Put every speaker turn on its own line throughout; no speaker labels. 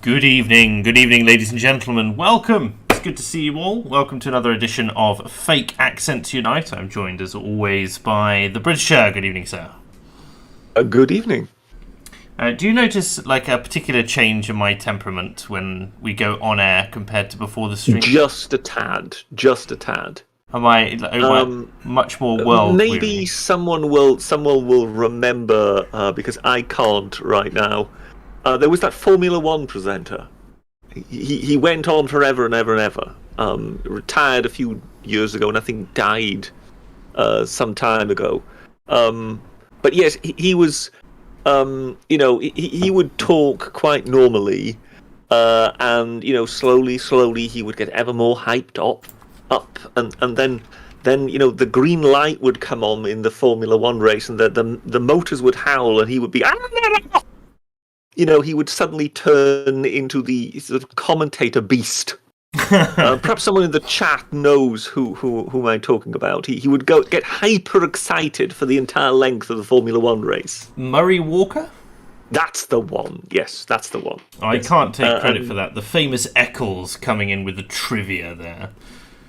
Good evening, ladies and gentlemen. Welcome. It's good to see you all. Welcome to another edition of Fake Accents Unite. I'm joined, as always, by the Britisher. Good evening, sir.
Good evening.
Do you notice, a particular change in my temperament when we go on air compared to before the stream?
Just a tad.
Am I much more world
Maybe
weary?
someone will remember, because I can't right now. There was that Formula One presenter. He went on forever and ever and ever. Retired a few years ago, and I think died some time ago. But yes, he was. He would talk quite normally, and slowly he would get ever more hyped up, and then the green light would come on in the Formula One race, and the motors would howl, and he would be. He would suddenly turn into the sort of commentator beast. Perhaps someone in the chat knows who I'm talking about. He would get hyper excited for the entire length of the Formula One race.
Murray Walker?
That's the one. Yes, that's the one.
I can't take credit for that. The famous Eccles coming in with the trivia there.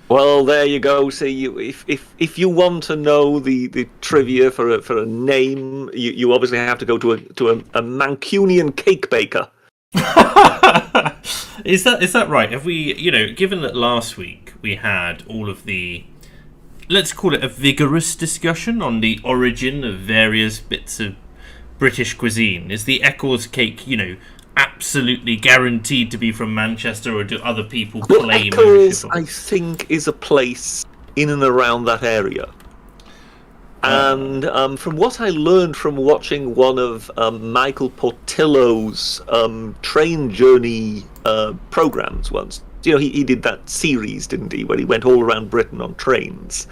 Well, there you go. See, if you want to know the trivia for a name, you obviously have to go to a Mancunian cake baker.
Is that right? Have we, given that last week we had all of the, let's call it a vigorous discussion on the origin of various bits of British cuisine, is the Eccles cake, absolutely guaranteed to be from Manchester, or do other people claim
Eccles, I think, is a place in and around that area. And from what I learned from watching one of Michael Portillo's train journey programs once, he did that series, didn't he, where he went all around Britain on trains.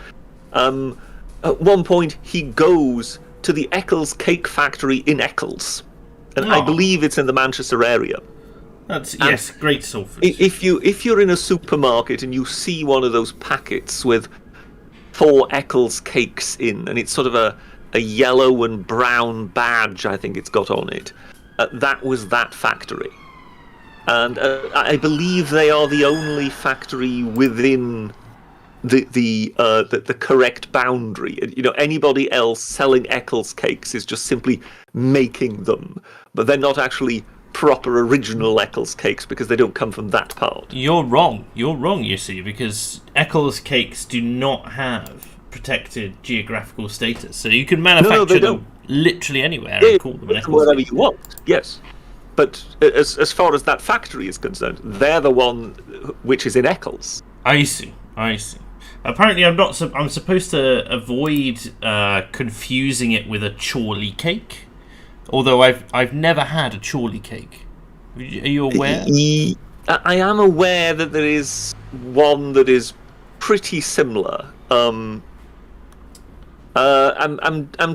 At one point, he goes to the Eccles Cake Factory in Eccles, and I believe it's in the Manchester area.
Yes, great Salford.
If you're in a supermarket and you see one of those packets with 4 Eccles cakes in, and it's sort of a yellow and brown badge, I think it's got on it. That was that factory, and I believe they are the only factory within the correct boundary. Anybody else selling Eccles cakes is just simply making them, but they're not actually proper original Eccles cakes because they don't come from that part.
You're wrong, you see, because Eccles cakes do not have protected geographical status, so you can manufacture them literally anywhere and call them an Eccles
whatever
cake.
you want, yes. But as far as that factory is concerned, they're the one which is in Eccles.
I see. Apparently, I'm supposed to avoid confusing it with a Chorley cake. Although I've never had a Chorley cake. Are you aware?
I am aware that there is one that is pretty similar. I'm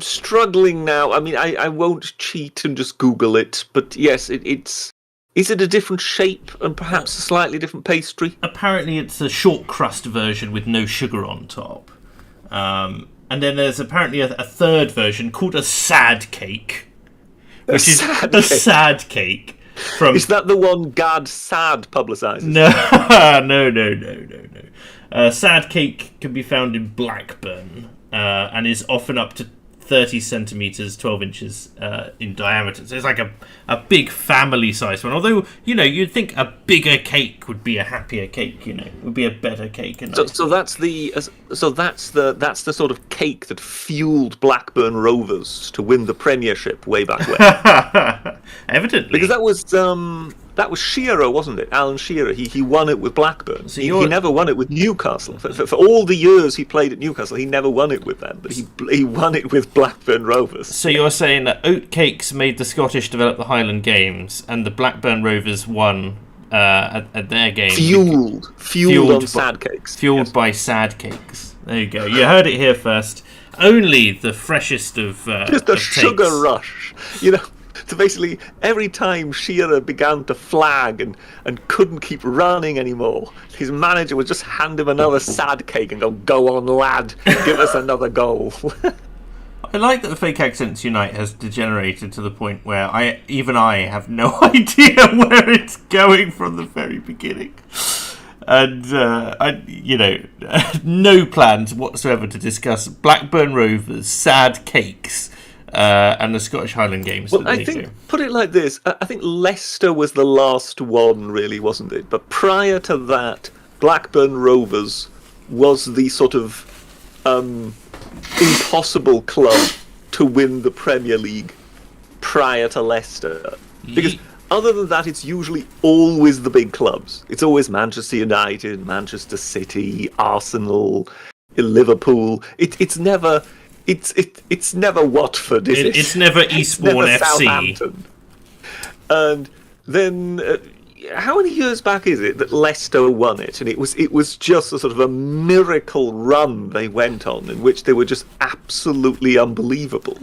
struggling now. I mean, I won't cheat and just Google it, but yes, it's. Is it a different shape and perhaps a slightly different pastry?
Apparently, it's a short crust version with no sugar on top. And then there's apparently a third version called a sad cake. Which is a sad cake.
Is that the one Gad Sad publicises?
No. Sad cake can be found in Blackburn and is often up to 30 centimetres, 12 inches in diameter. So it's like a big family-sized one. Although, you'd think a bigger cake would be a happier cake, would be a better cake.
So that's the sort of cake that fueled Blackburn Rovers to win the Premiership way back when.
Evidently.
Because that was Shearer, wasn't it? Alan Shearer. He won it with Blackburn. So he never won it with Newcastle. For all the years he played at Newcastle, he never won it with them. But he won it with Blackburn Rovers.
So you're saying that oat cakes made the Scottish develop the Highland Games, and the Blackburn Rovers won at their game.
Fueled on sad cakes.
Fueled by sad cakes. There you go. You heard it here first. Only the freshest of
just a
of
sugar
takes.
rush. So basically, every time Shearer began to flag and couldn't keep running anymore, his manager would just hand him another sad cake and go on, lad, give us another goal.
I like that the Fake Accents Unite has degenerated to the point where I have no idea where it's going from the very beginning. And, no plans whatsoever to discuss Blackburn Rovers, Sad Cakes, and the Scottish Highland Games.
Well, I think, put it like this, I think Leicester was the last one, really, wasn't it? But prior to that, Blackburn Rovers was the sort of impossible club to win the Premier League prior to Leicester. Because other than that, it's usually always the big clubs. It's always Manchester United, Manchester City, Arsenal, Liverpool. It's never Watford, is it?
It's never Eastbourne FC.
Southampton. And then, how many years back is it that Leicester won it? And it was just a sort of a miracle run they went on, in which they were just absolutely unbelievable.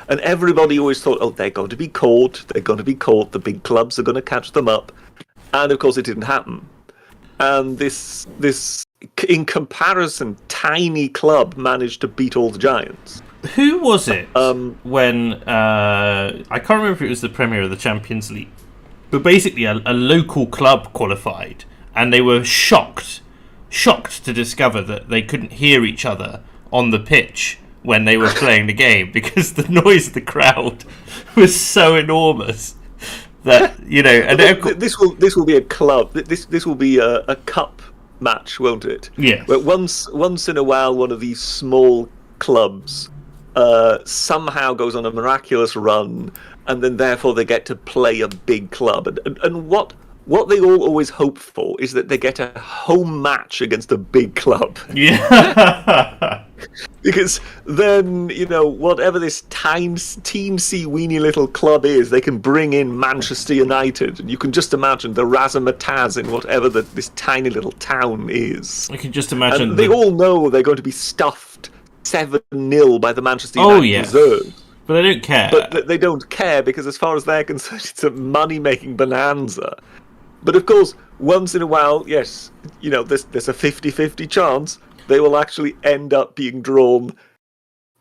And everybody always thought, oh, they're going to be caught. They're going to be caught. The big clubs are going to catch them up. And of course, it didn't happen. And this, in comparison, tiny club managed to beat all the giants.
Who was it when I can't remember if it was the Premier or the Champions League, but basically a local club qualified, and they were shocked to discover that they couldn't hear each other on the pitch when they were playing the game because the noise of the crowd was so enormous that And
this will be a club. This will be a cup match, won't it?
Yeah.
But once in a while, one of these small clubs somehow goes on a miraculous run, and then therefore they get to play a big club. And what they all always hope for is that they get a home match against a big club.
Yeah.
Because then, whatever this teensy weeny little club is, they can bring in Manchester United. And you can just imagine the razzmatazz in whatever this tiny little town is.
I can just imagine.
And they all know they're going to be stuffed 7-0 by the Manchester United reserves.
But they don't care.
But they don't care because, as far as they're concerned, it's a money-making bonanza. But of course, once in a while, yes, there's a 50-50 chance they will actually end up being drawn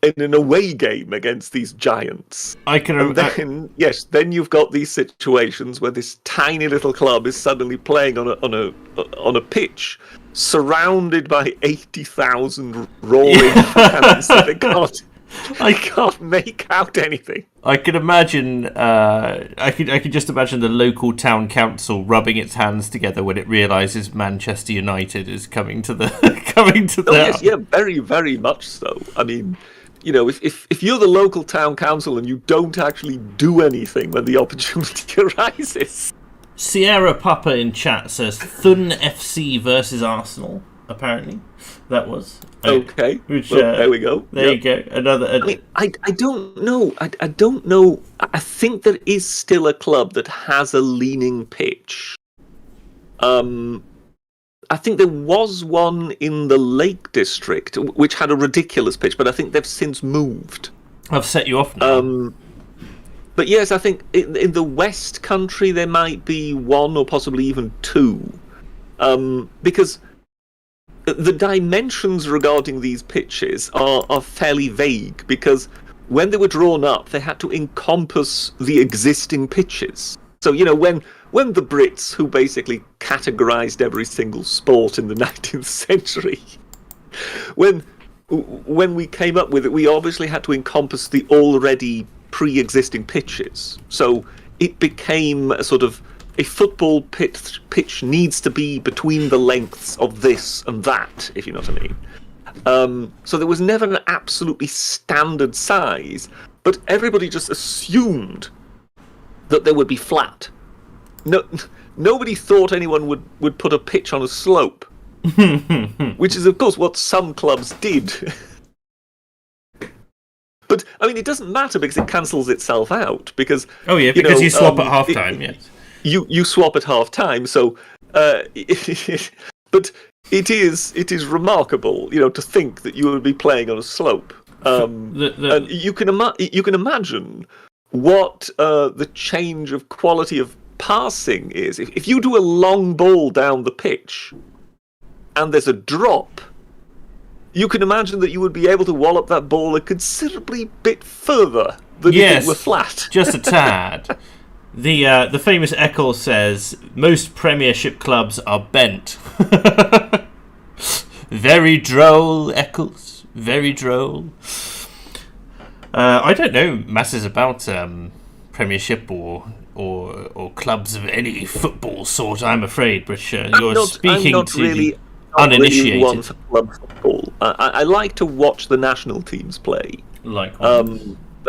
in an away game against these giants. Then you've got these situations where this tiny little club is suddenly playing on a pitch surrounded by 80,000 roaring fans. I can't make out anything.
I could imagine. I could just imagine the local town council rubbing its hands together when it realises Manchester United is coming to the.
Yes, yeah, very, very much so. I mean, if you're the local town council and you don't actually do anything when the opportunity arises.
Sierra Papa in chat says Thun FC versus Arsenal. Apparently, that was
okay.
Which,
there we go.
There you go. Another.
I don't know. I don't know. I think there is still a club that has a leaning pitch. I think there was one in the Lake District which had a ridiculous pitch, but I think they've since moved.
I've set you off now.
But yes, I think in the West Country there might be one or possibly even two, because the dimensions regarding these pitches are fairly vague, because when they were drawn up, they had to encompass the existing pitches. So, when the Brits, who basically categorized every single sport in the 19th century, when we came up with it, we obviously had to encompass the already pre-existing pitches. So it became a sort of a football pitch needs to be between the lengths of this and that, if you know what I mean. So there was never an absolutely standard size, but everybody just assumed that they would be flat. Nobody thought anyone would put a pitch on a slope, which is, of course, what some clubs did. But, I mean, it doesn't matter because it cancels itself out. Because,
because you swap at half-time, yes.
You swap at half-time, so... but it is remarkable, to think that you would be playing on a slope. And you can imagine what the change of quality of passing is. If you do a long ball down the pitch and there's a drop, you can imagine that you would be able to wallop that ball a considerably bit further than if it were flat.
Just a tad. The famous Eccles says, most Premiership clubs are bent. Very droll, Eccles. Very droll. I don't know masses about Premiership or clubs of any football sort, I'm afraid, but you're speaking to
really,
uninitiated.
Really one for club football. I like to watch the national teams play.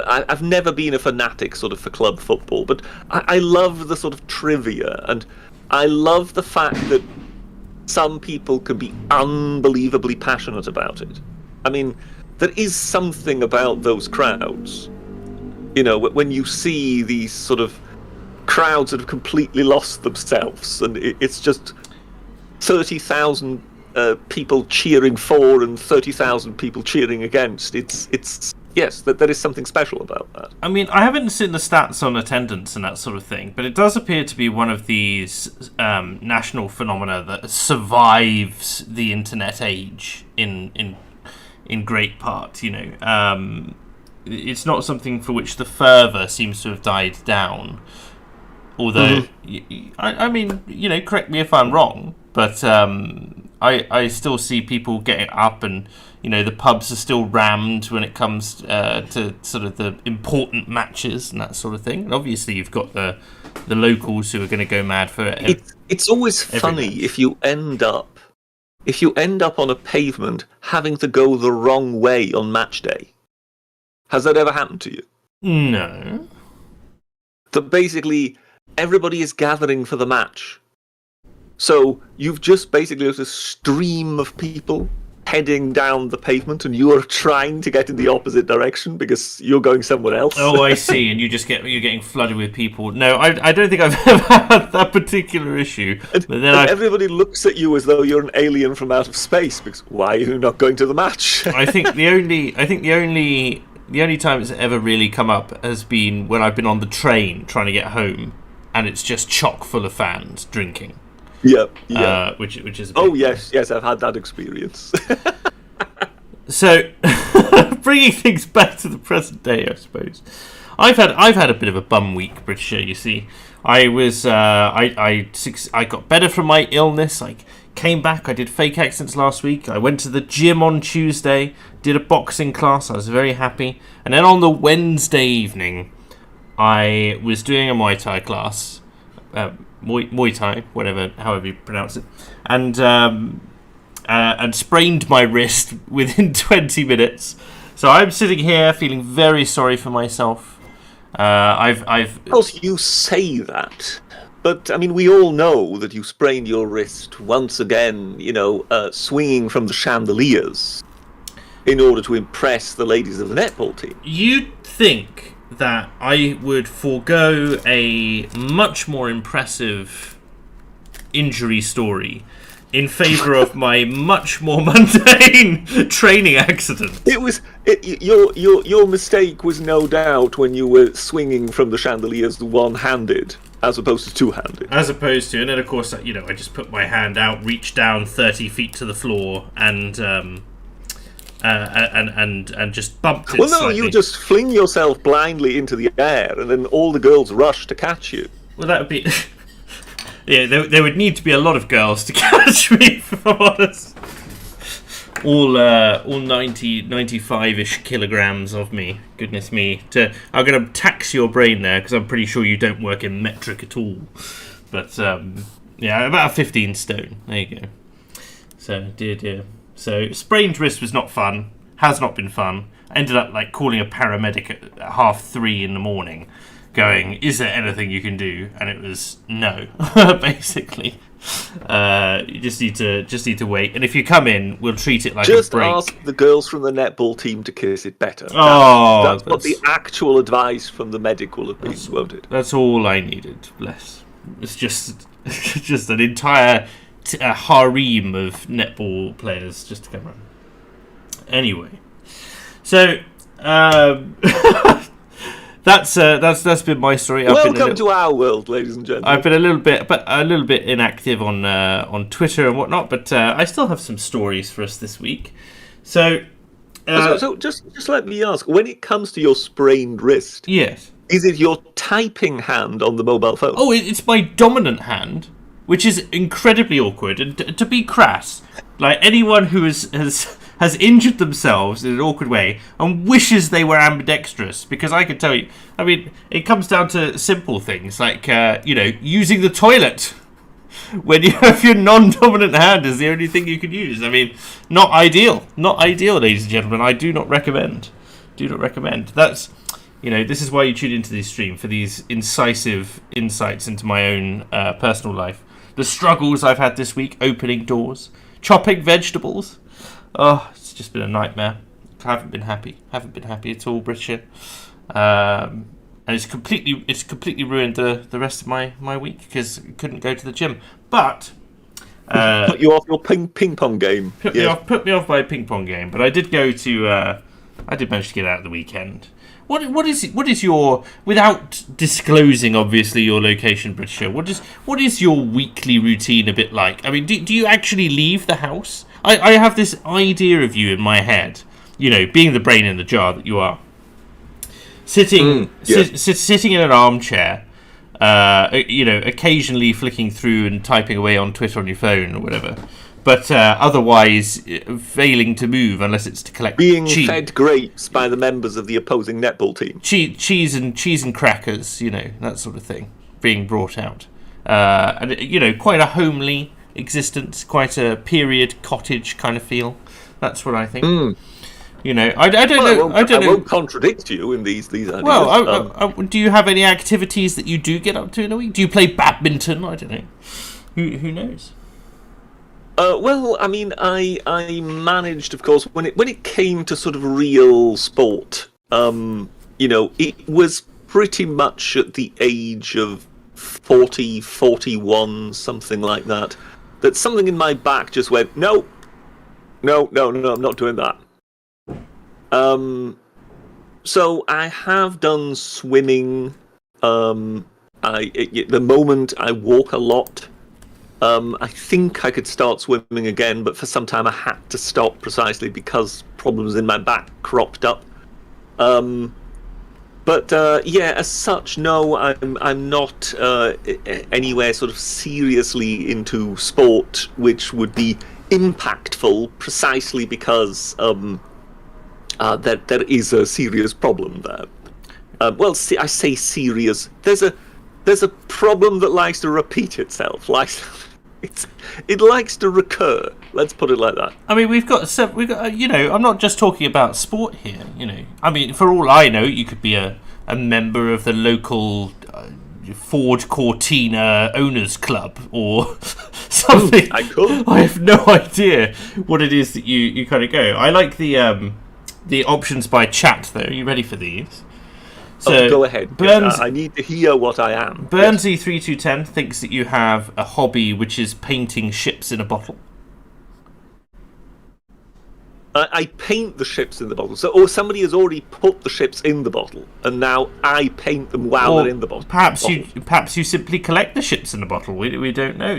I've never been a fanatic sort of for club football, but I love the sort of trivia, and I love the fact that some people can be unbelievably passionate about it. I mean, there is something about those crowds. You know, when you see these sort of crowds that have completely lost themselves, and it's just 30,000 people cheering for and 30,000 people cheering against. It's yes, there is something special about that.
I mean, I haven't seen the stats on attendance and that sort of thing, but it does appear to be one of these national phenomena that survives the internet age in great part. You know, it's not something for which the fervour seems to have died down. Although, I mean, you know, correct me if I'm wrong, but I still see people getting up, and you know, the pubs are still rammed when it comes to sort of the important matches and that sort of thing. And obviously, you've got the locals who are going to go mad for it.
It's always funny if you end up on a pavement having to go the wrong way on match day. Has that ever happened to you?
No.
That basically everybody is gathering for the match. So you've just basically got a stream of people heading down the pavement, and you are trying to get in the opposite direction because you're going somewhere else.
Oh, I see. And you're getting flooded with people. No, I don't think I've ever had that particular issue. But then
everybody looks at you as though you're an alien from out of space, because why are you not going to the match?
I think the only time it's ever really come up has been when I've been on the train trying to get home, and it's just chock full of fans drinking.
Yeah.
Which is
yes, I've had that experience.
So, bringing things back to the present day, I suppose. I've had a bit of a bum week, Britisher. You see, I got better from my illness. I came back. I did fake accents last week. I went to the gym on Tuesday. Did a boxing class. I was very happy. And then on the Wednesday evening, I was doing a Muay Thai class. Muay Thai, however you pronounce it, and sprained my wrist within 20 minutes. So I'm sitting here feeling very sorry for myself. Of
course, you say that, but I mean, we all know that you sprained your wrist once again. You know, swinging from the chandeliers in order to impress the ladies of the netball team.
You'd think that I would forego a much more impressive injury story in favour of my much more mundane training accident.
Your mistake was no doubt when you were swinging from the chandeliers one-handed as opposed to two-handed.
As opposed to, and then of course, you know, I just put my hand out, reached down 30 feet to the floor, and just bumped it.
Well, no,
slightly.
you just fling yourself blindly into the air, and then all the girls rush to catch you.
Well, that would be... yeah, there would need to be a lot of girls to catch me, if I'm honest. All 95-ish kilograms of me. Goodness me. I'm going to tax your brain there, because I'm pretty sure you don't work in metric at all. But, yeah, about 15 stone. There you go. So, dear. So, sprained wrist was not fun. Has not been fun. I ended up calling a paramedic at 3:30 in the morning, going, "Is there anything you can do?" And it was no, basically. You just need to wait. And if you come in, we'll treat it like
just
a break.
Just ask the girls from the netball team to kiss it better. That's what the actual advice from the medic will have been, won't it?
That's all I needed. Bless. It's just an entire a harem of netball players just to come around. Anyway, so that's been my story.
Welcome to our world, ladies and gentlemen.
I've been a little bit inactive on Twitter and whatnot, but I still have some stories for us this week. So,
So just let me ask, when it comes to your sprained wrist,
yes.
is it your typing hand on the mobile phone?
Oh, it's my dominant hand, which is incredibly awkward. And to be crass, like anyone who has injured themselves in an awkward way and wishes they were ambidextrous, because I can tell you, I mean, it comes down to simple things like, using the toilet when you have your non-dominant hand is the only thing you can use. I mean, not ideal, ladies and gentlemen. I do not recommend. That's, this is why you tune into this stream, for these incisive insights into my own personal life. The struggles I've had this week, opening doors, chopping vegetables. Oh, it's just been a nightmare. I haven't been happy at all, Britisher. And it's completely ruined the rest of my week because I couldn't go to the gym. But
put you off your ping pong game.
Put me off my ping pong game. But I did go to. I did manage to get out at the weekend. What is your, without disclosing obviously your location, Britisher? What is your weekly routine a bit like? I mean, do you actually leave the house? I have this idea of you in my head, being the brain in the jar that you are, sitting in an armchair, occasionally flicking through and typing away on Twitter on your phone or whatever, but otherwise failing to move unless it's to collect
being fed grapes by the members of the opposing netball team.
Cheese and crackers, that sort of thing being brought out, and quite a homely existence, quite a period cottage kind of feel. That's what I think. I don't know. I
won't contradict you in these ideas.
Well, do you have any activities that you do get up to in a week? Do you play badminton? I don't know. Who knows?
Well, I mean, I managed, of course, when it came to sort of real sport. It was pretty much at the age of 40, 41, something like that. That something in my back just went, no, I'm not doing that. So I have done swimming. At the moment I walk a lot. I think I could start swimming again, but for some time I had to stop precisely because problems in my back cropped up. As such, no, I'm not anywhere sort of seriously into sport, which would be impactful precisely because that there is a serious problem there. I say serious. There's a problem that likes to repeat itself. It likes to recur. Let's put it like that.
I mean, we've got. I'm not just talking about sport here. I mean, for all I know, you could be a member of the local Ford Cortina Owners Club or something.
I could.
I have no idea what it is that you kind of go. I like the options by chat, though. Are you ready for these?
So go ahead. I need to hear what I am.
Burnsy3210 thinks that you have a hobby which is painting ships in a bottle.
I paint the ships in the bottle. So, somebody has already put the ships in the bottle, and now I paint them while they're in the bottle.
Perhaps you simply collect the ships in the bottle. We don't know.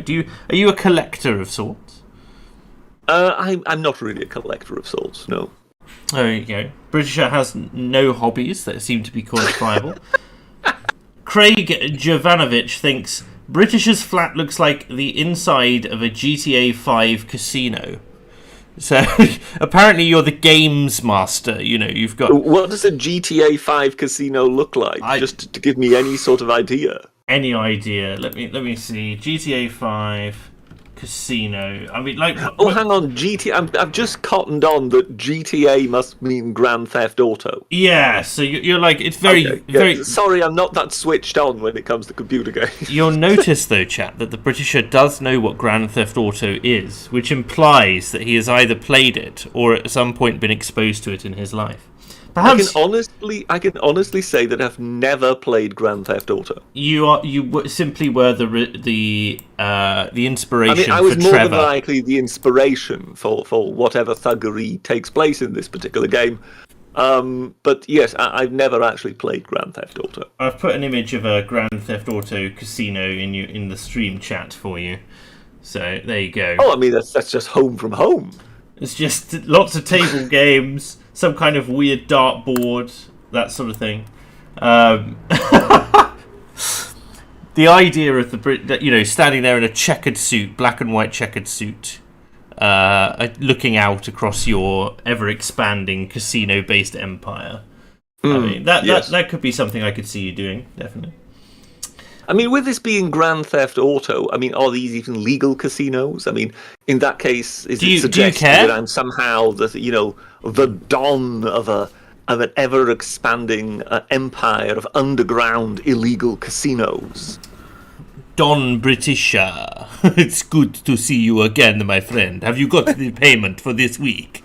Are you a collector of sorts?
I'm not really a collector of sorts. No.
There you go. Britisher has no hobbies that seem to be quantifiable. Craig Jovanovic thinks Britisher's flat looks like the inside of a GTA 5 casino. So apparently you're the games master. You've got.
What does a GTA 5 casino look like? Just to give me any sort of idea.
Any idea? Let me see. GTA 5 casino. I mean, like.
Hang on. I've just cottoned on that GTA must mean Grand Theft Auto.
Yeah. So you're like, it's very,
okay,
very.
Sorry, I'm not that switched on when it comes to computer games.
You'll notice though, chat, that the Britisher does know what Grand Theft Auto is, which implies that he has either played it or at some point been exposed to it in his life. Perhaps
I can honestly say that I've never played Grand Theft Auto.
You simply were the inspiration.
I was
for
more
Trevor.
than likely the inspiration for whatever thuggery takes place in this particular game. But yes, I've never actually played Grand Theft Auto.
I've put an image of a Grand Theft Auto casino in the stream chat for you. So there you go.
Oh, I mean that's just home from home.
It's just lots of table games, some kind of weird dartboard, that sort of thing. The idea of standing there in a checkered suit, black and white checkered suit, looking out across your ever-expanding casino-based empire. I mean, that could be something I could see you doing, definitely.
I mean, with this being Grand Theft Auto, I mean, are these even legal casinos? I mean, in that case, is it suggesting that I'm somehow the don of an ever-expanding empire of underground illegal casinos?
Don Britisher, it's good to see you again, my friend. Have you got the payment for this week?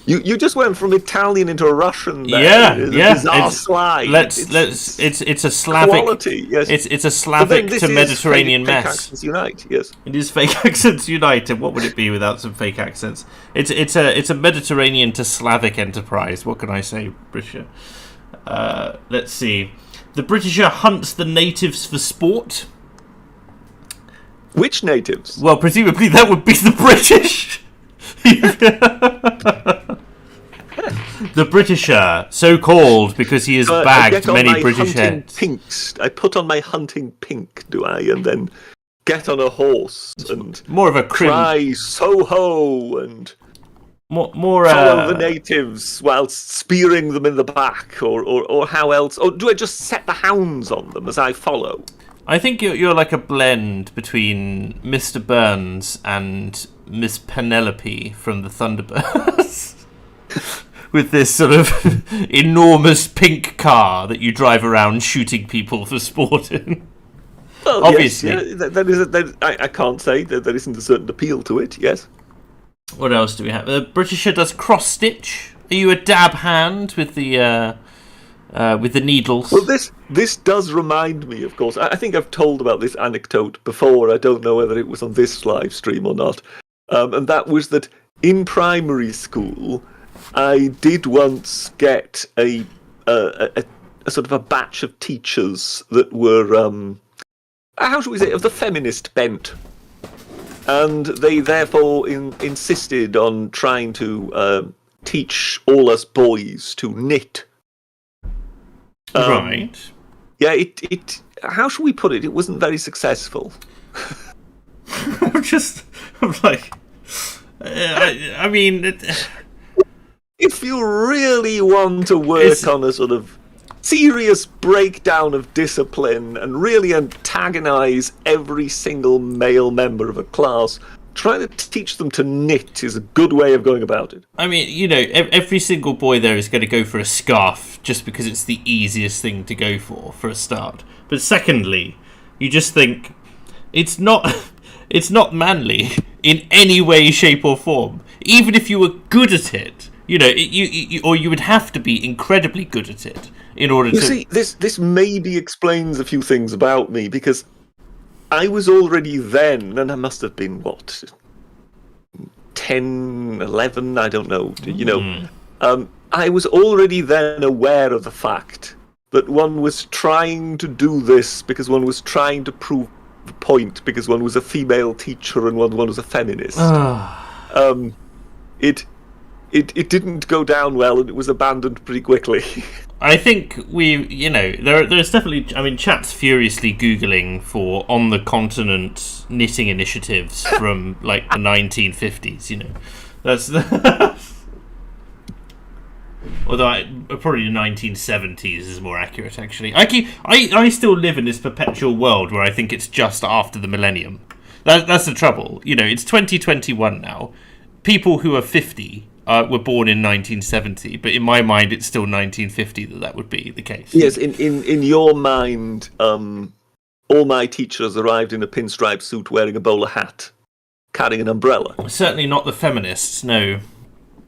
You just went from Italian into Russian there.
Yeah.
Bizarre slide.
It's a Slavic
quality, yes.
It's a Slavic to Mediterranean mess.
Fake accents unite, yes.
It is fake accents unite, and what would it be without some fake accents? It's a Mediterranean to Slavic enterprise. What can I say, Britisher? Let's see. The Britisher hunts the natives for sport.
Which natives?
Well, presumably that would be the British. The Britisher, so called because he has bagged many British heads.
Pinks. I put on my hunting pink, do I? And then get on a horse and
more of a
cry so-ho and
more
follow the natives whilst spearing them in the back, or how else? Or do I just set the hounds on them as I follow?
I think you're like a blend between Mr. Burns and Miss Penelope from the Thunderbirds. With this sort of enormous pink car that you drive around shooting people for sport in.
Well,
obviously.
Yes, I can't say that there isn't a certain appeal to it, yes.
What else do we have? The Britisher does cross-stitch. Are you a dab hand with the needles?
Well, this does remind me, of course. I think I've told about this anecdote before. I don't know whether it was on this live stream or not. And that was that in primary school, I did once get a sort of a batch of teachers that were, how should we say, of the feminist bent. And they therefore insisted on trying to teach all us boys to knit.
Right.
Yeah, it. How should we put it? It wasn't very successful.
I'm like, I mean,
if you really want to work on a sort of serious breakdown of discipline and really antagonize every single male member of a class, trying to teach them to knit is a good way of going about it.
I mean, every single boy there is going to go for a scarf just because it's the easiest thing to go for a start. But secondly, you just think it's not manly in any way, shape, or form. Even if you were good at it, you would have to be incredibly good at it in order to.
You see, this maybe explains a few things about me, because I was already then, and I must have been, 10, 11, I don't know, I was already then aware of the fact that one was trying to do this because one was trying to prove the point, because one was a female teacher and one was a feminist. It didn't go down well, and it was abandoned pretty quickly.
I think there's definitely, I mean, chat's furiously Googling for on the continent knitting initiatives from like the 1950s, That's although probably the 1970s is more accurate, actually. I still live in this perpetual world where I think it's just after the millennium. That's the trouble. It's 2021 now. People who are 50 were born in 1970, but in my mind, it's still 1950 that would be the case.
Yes, in your mind, all my teachers arrived in a pinstripe suit, wearing a bowler hat, carrying an umbrella.
Certainly not the feminists, no.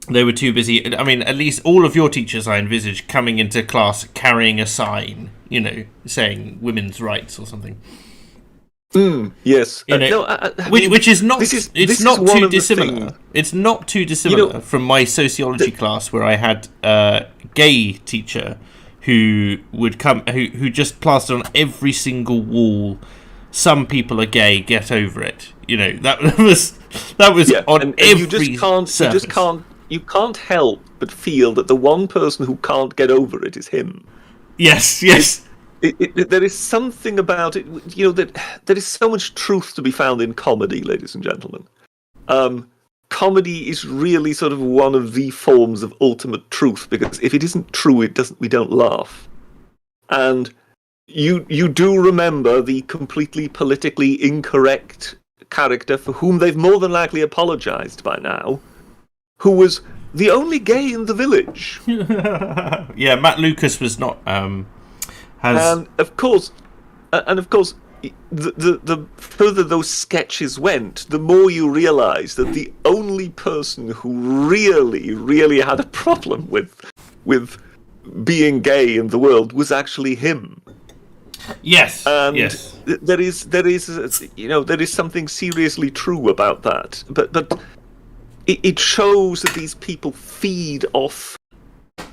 They were too busy. I mean, at least all of your teachers, I envisage, coming into class carrying a sign, saying women's rights or something.
Yes.
Which is not. It's not too dissimilar. It's not too dissimilar from my sociology class, where I had a gay teacher who would come, who just plastered on every single wall some people are gay, get over it. That was on
and
every
you just can't help but feel that the one person who can't get over it is him.
Yes.
There is something about it, that there is so much truth to be found in comedy, ladies and gentlemen. Comedy is really sort of one of the forms of ultimate truth, because if it isn't true, we don't laugh. And you do remember the completely politically incorrect character for whom they've more than likely apologized by now, who was the only gay in the village.
Yeah, Matt Lucas was not.
And of course, the further those sketches went, the more you realise that the only person who really had a problem with being gay in the world was actually him.
Yes.
And
yes.
there is something seriously true about that. But it shows that these people feed off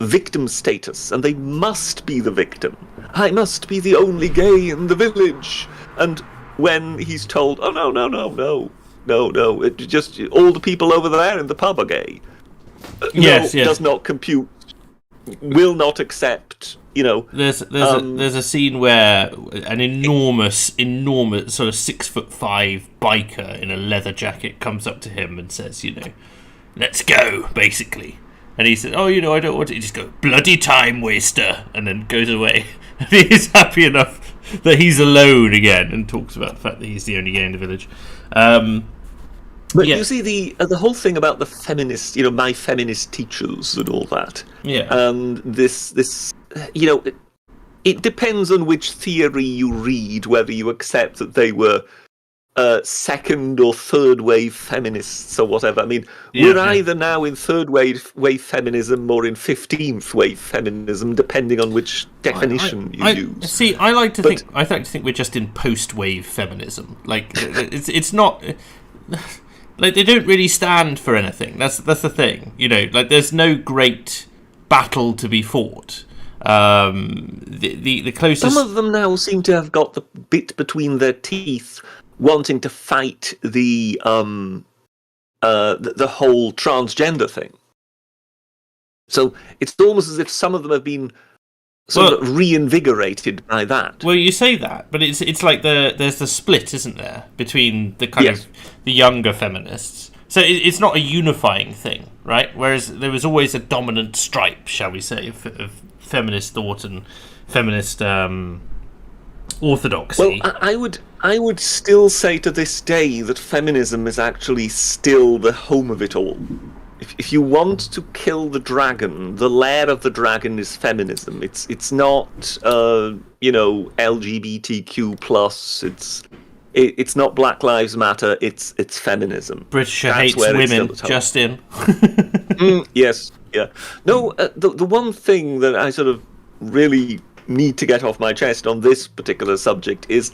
victim status, and they must be the victim. I must be the only gay in the village. And when he's told, oh no, it just all the people over there in the pub are gay.
Yes.
Does not compute. Will not accept.
There's a scene where an enormous sort of 6'5" biker in a leather jacket comes up to him and says, let's go, basically. And he said, I don't want to. He just goes, bloody time waster, and then goes away. And he's happy enough that he's alone again, and talks about the fact that he's the only gay in the village.
But you see the whole thing about the feminist, my feminist teachers and all that.
Yeah.
And this, it depends on which theory you read, whether you accept that they were second or third wave feminists or whatever. I mean, we're either now in third wave feminism or in 15th wave feminism, depending on which definition you use.
See, I like to think we're just in post wave feminism. Like it's not. Like, they don't really stand for anything. That's the thing. Like, there's no great battle to be fought. The closest.
Some of them now seem to have got the bit between their teeth, wanting to fight the whole transgender thing. So it's almost as if some of them have been sort of reinvigorated by that.
Well, you say that, but it's like there's the split, isn't there, between the kind of the younger feminists. So it's not a unifying thing, right? Whereas there was always a dominant stripe, shall we say, of feminist thought and feminist orthodoxy.
Well, I would still say to this day that feminism is actually still the home of it all. If you want to kill the dragon, the lair of the dragon is feminism. It's not LGBTQ plus. It's not Black Lives Matter. It's feminism.
British hates women. Just in.
Yes. Yeah. No. The one thing that I sort of really need to get off my chest on this particular subject is,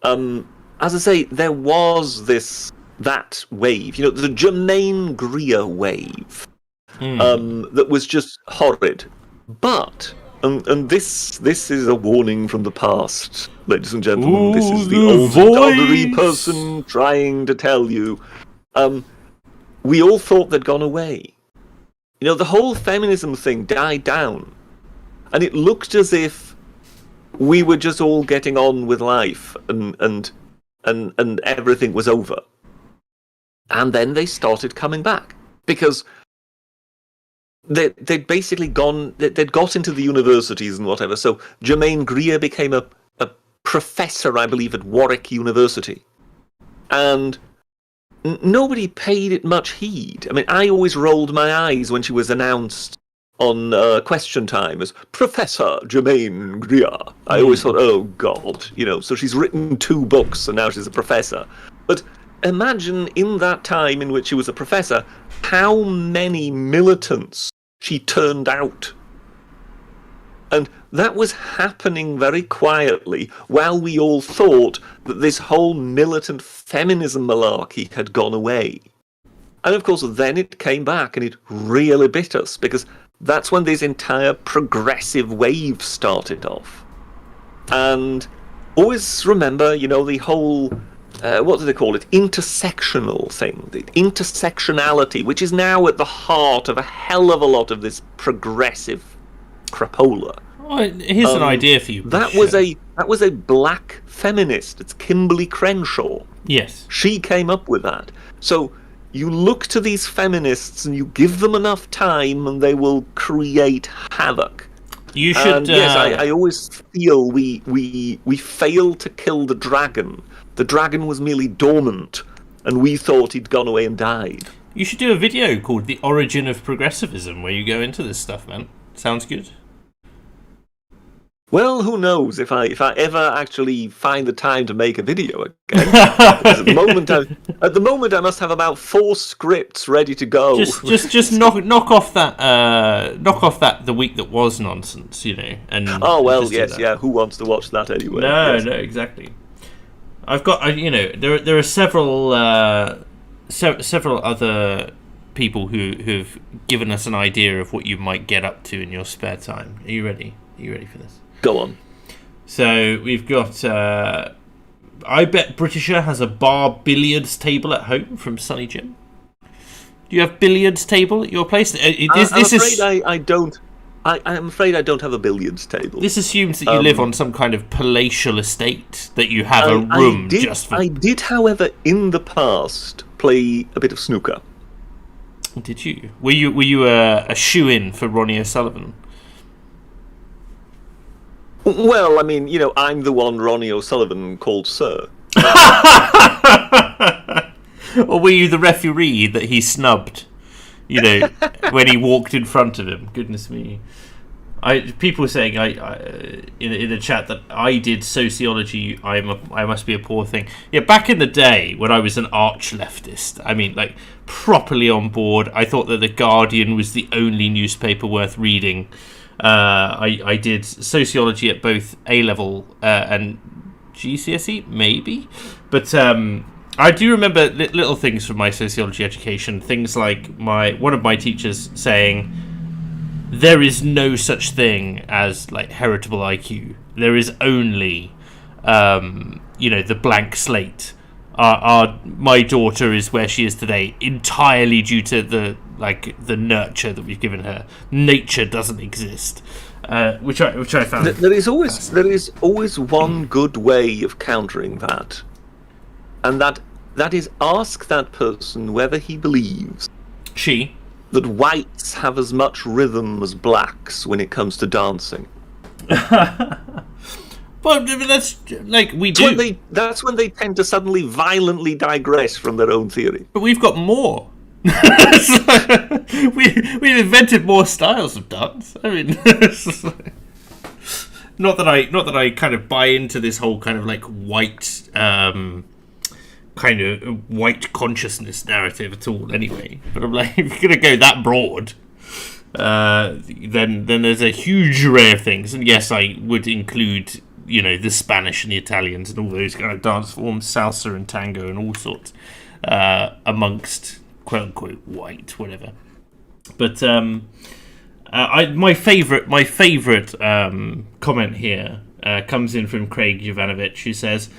as I say, there was that wave, the Germaine Greer wave, that was just horrid. But, and this is a warning from the past, ladies and gentlemen. This is the old doggery person trying to tell you. We all thought they'd gone away. The whole feminism thing died down, and it looked as if we were just all getting on with life, and everything was over. And then they started coming back, because they'd basically they'd got into the universities and whatever. So Germaine Greer became a professor, I believe, at Warwick University. And nobody paid it much heed. I mean, I always rolled my eyes when she was announced on Question Time as Professor Germaine Greer. I always thought, oh, God, so she's written 2 books and now she's a professor. But imagine in that time in which she was a professor, how many militants she turned out. And that was happening very quietly while we all thought that this whole militant feminism malarkey had gone away. And of course, then it came back and it really bit us, because that's when this entire progressive wave started off. And always remember, the whole, what do they call it, intersectional thing, the intersectionality, which is now at the heart of a hell of a lot of this progressive crapola.
Well, here's an idea for you.
That was a black feminist. It's Kimberly Crenshaw.
Yes.
She came up with that. So you look to these feminists and you give them enough time and they will create havoc.
You should.
And yes, I always feel we failed to kill the dragon. The dragon was merely dormant, and we thought he'd gone away and died.
You should do a video called "The Origin of Progressivism," where you go into this stuff, man. Sounds good.
Well, who knows if I ever actually find the time to make a video again? Because at the moment I must have about 4 scripts ready to go.
Just knock off that the week that was nonsense, And
oh well, yes, yeah. Who wants to watch that anyway?
No,
yes.
No, exactly. I've got, there are several other people who've given us an idea of what you might get up to in your spare time. Are you ready? Are you ready for this?
Go on.
So we've got. I bet Britisher has a bar billiards table at home from Sunny Jim. Do you have billiards table at your place?
I don't. I'm afraid I don't have a billiards table.
This assumes that you live on some kind of palatial estate, that you have a room just for.
I did, however, in the past play a bit of snooker.
Did you? Were you a shoe-in for Ronnie O'Sullivan?
Well, I mean, I'm the one Ronnie O'Sullivan called Sir.
Or were you the referee that he snubbed, when he walked in front of him? Goodness me. People were saying in the chat that I did sociology. I must be a poor thing. Yeah, back in the day when I was an arch leftist, I mean, like, properly on board. I thought that The Guardian was the only newspaper worth reading. I did sociology at both A-level and GCSE, maybe. But I do remember little things from my sociology education. Things like one of my teachers saying, there is no such thing as, like, heritable IQ. There is only, the blank slate. My daughter is where she is today entirely due to the nurture that we've given her. Nature doesn't exist, which I found.
There is always one good way of countering that, and that is ask that person whether he believes that whites have as much rhythm as blacks when it comes to dancing.
But that's like we do.
That's when they tend to suddenly violently digress from their own theory.
But we've got more. We've invented more styles of dance. I mean, not that I kind of buy into this whole kind of like white kind of white consciousness narrative at all. Anyway, but I'm like, if you're gonna go that broad, then there's a huge array of things. And yes, I would include, the Spanish and the Italians and all those kind of dance forms, salsa and tango and all sorts, amongst quote unquote white, whatever. But my favourite comment here comes in from Craig Jovanovic, who says,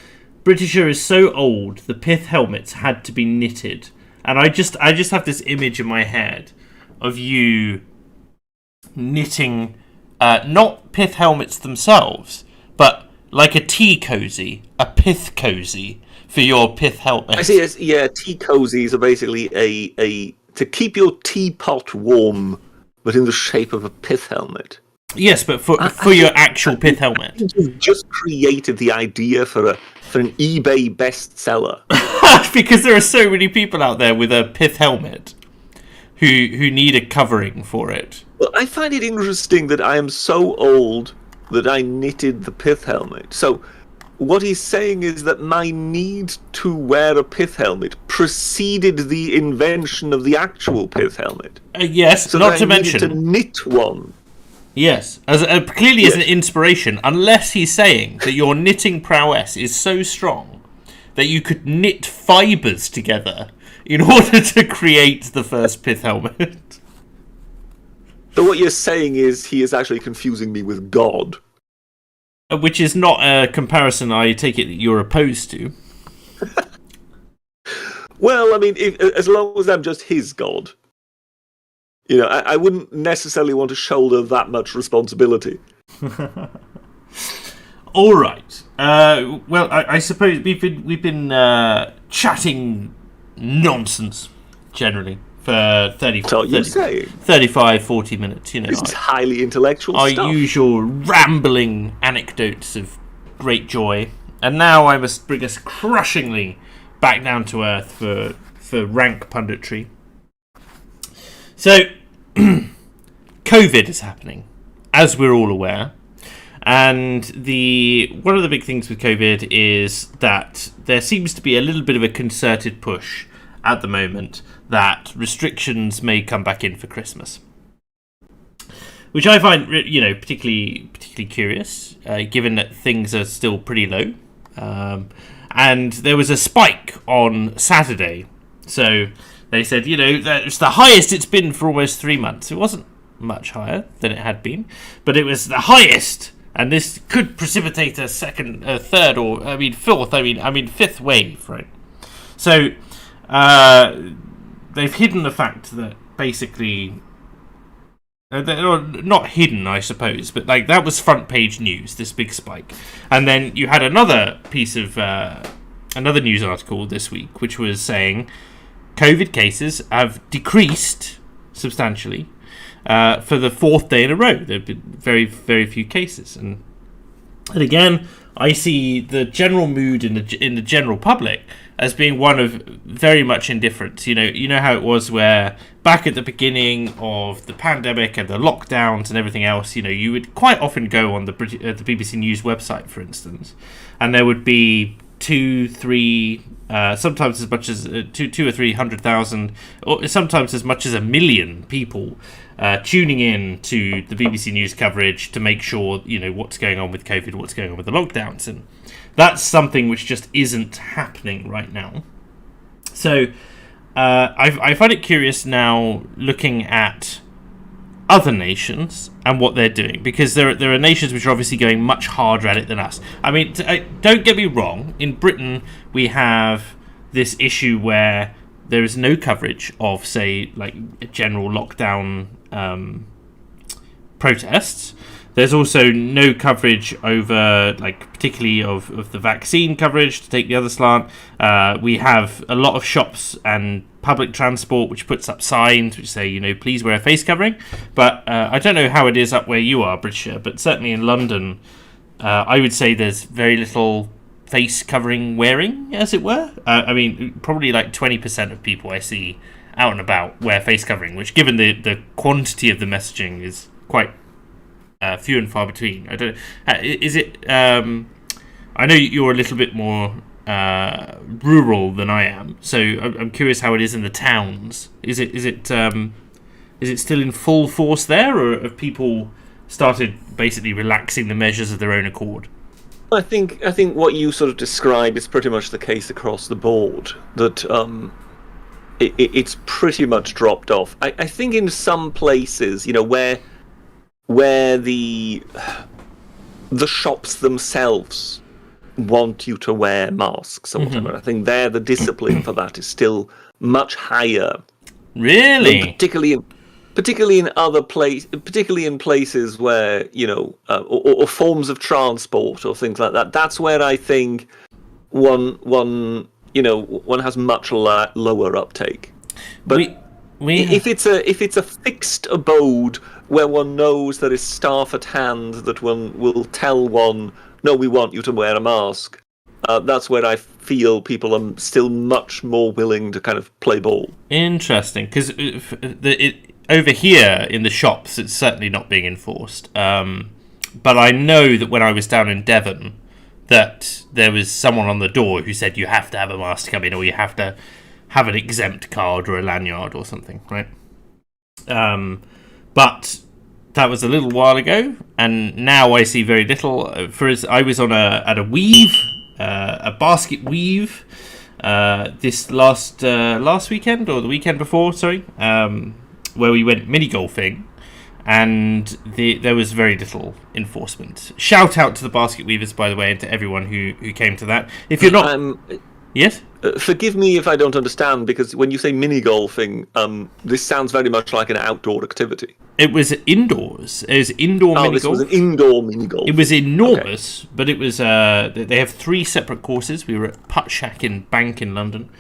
Britisher is so old the pith helmets had to be knitted. And I just have this image in my head of you knitting not pith helmets themselves, but like a tea cozy, a pith cozy for your pith helmet.
I see. Yeah, tea cozies are basically a to keep your teapot warm, but in the shape of a pith helmet.
Yes, but for your actual pith helmet.
You've just created the idea for an eBay bestseller.
Because there are so many people out there with a pith helmet who need a covering for it.
Well, I find it interesting that I am so old that I knitted the pith helmet. So what he's saying is that my need to wear a pith helmet preceded the invention of the actual pith helmet.
Yes,
so
not to mention
to knit one.
Yes, clearly as an inspiration, unless he's saying that your knitting prowess is so strong that you could knit fibres together in order to create the first pith helmet.
So what you're saying is he is actually confusing me with God.
which is not a comparison I take it that you're opposed to.
Well, I mean, as long as I'm just his god, I wouldn't necessarily want to shoulder that much responsibility.
All right. Well, I suppose we've been chatting nonsense generally for 35, 40 minutes.
It's highly intellectual
our
stuff.
Usual rambling anecdotes of great joy, and now I must bring us crushingly back down to earth for rank punditry. So, COVID is happening, as we're all aware. And one of the big things with COVID is that there seems to be a little bit of a concerted push at the moment that restrictions may come back in for Christmas, which I find, particularly curious, given that things are still pretty low. And there was a spike on Saturday, so they said, that it's the highest it's been for almost 3 months. It wasn't much higher than it had been, but it was the highest. And this could precipitate a second, a third, or fifth wave, right? So they've hidden the fact that basically, not hidden, I suppose, but that was front page news. This big spike, and then you had another piece of another news article this week, which was saying COVID cases have decreased substantially. For the fourth day in a row, there have been very, very few cases, and again, I see the general mood in the general public as being one of very much indifference. You know how it was where back at the beginning of the pandemic and the lockdowns and everything else, you would quite often go on the BBC News website, for instance, and there would be 2, 3. Sometimes as much as 2 or 300,000, or sometimes as much as 1 million people tuning in to the BBC News coverage to make sure what's going on with COVID, what's going on with the lockdowns, and that's something which just isn't happening right now. So I find it curious now looking at other nations and what they're doing, because there are nations which are obviously going much harder at it than us. I mean, don't get me wrong, in Britain we have this issue where there is no coverage of, say, general lockdown protests. There's also no coverage over, particularly of the vaccine coverage, to take the other slant. We have a lot of shops and public transport which puts up signs which say, please wear a face covering. But I don't know how it is up where you are, Britisher, but certainly in London, I would say there's very little face covering wearing, as it were. I mean, probably 20% of people I see out and about wear face covering, which, given the quantity of the messaging, is quite few and far between. I don't. Is it? I know you're a little bit more rural than I am, so I'm curious how it is in the towns. Is it still in full force there, or have people started basically relaxing the measures of their own accord?
I think what you sort of describe is pretty much the case across the board. That it's pretty much dropped off. I think in some places, where the shops themselves want you to wear masks or whatever. I think there the discipline for that is still much higher.
Really?
Particularly in other particularly in places where or forms of transport or things like that. That's where I think one has much lower uptake. But if it's a fixed abode where one knows there is staff at hand that one will tell one, no, we want you to wear a mask, that's where I feel people are still much more willing to kind of play ball.
Interesting, because over here in the shops, it's certainly not being enforced. But I know that when I was down in Devon, that there was someone on the door who said you have to have a mask to come in, or you have to have an exempt card or a lanyard or something, right? But that was a little while ago, and now I see very little. I was on at a weave, a basket weave, this last weekend, or the weekend before, sorry, where we went mini golfing, and there was very little enforcement. Shout out to the basket weavers, by the way, and to everyone who came to that. If you're not, yes.
Forgive me if I don't understand, because when you say mini golfing, this sounds very much like an outdoor activity.
It was indoors. It was indoor mini golf.
This was an indoor mini golf.
It was enormous, but it was. They have 3 separate courses. We were at Putt Shack in Bank in London,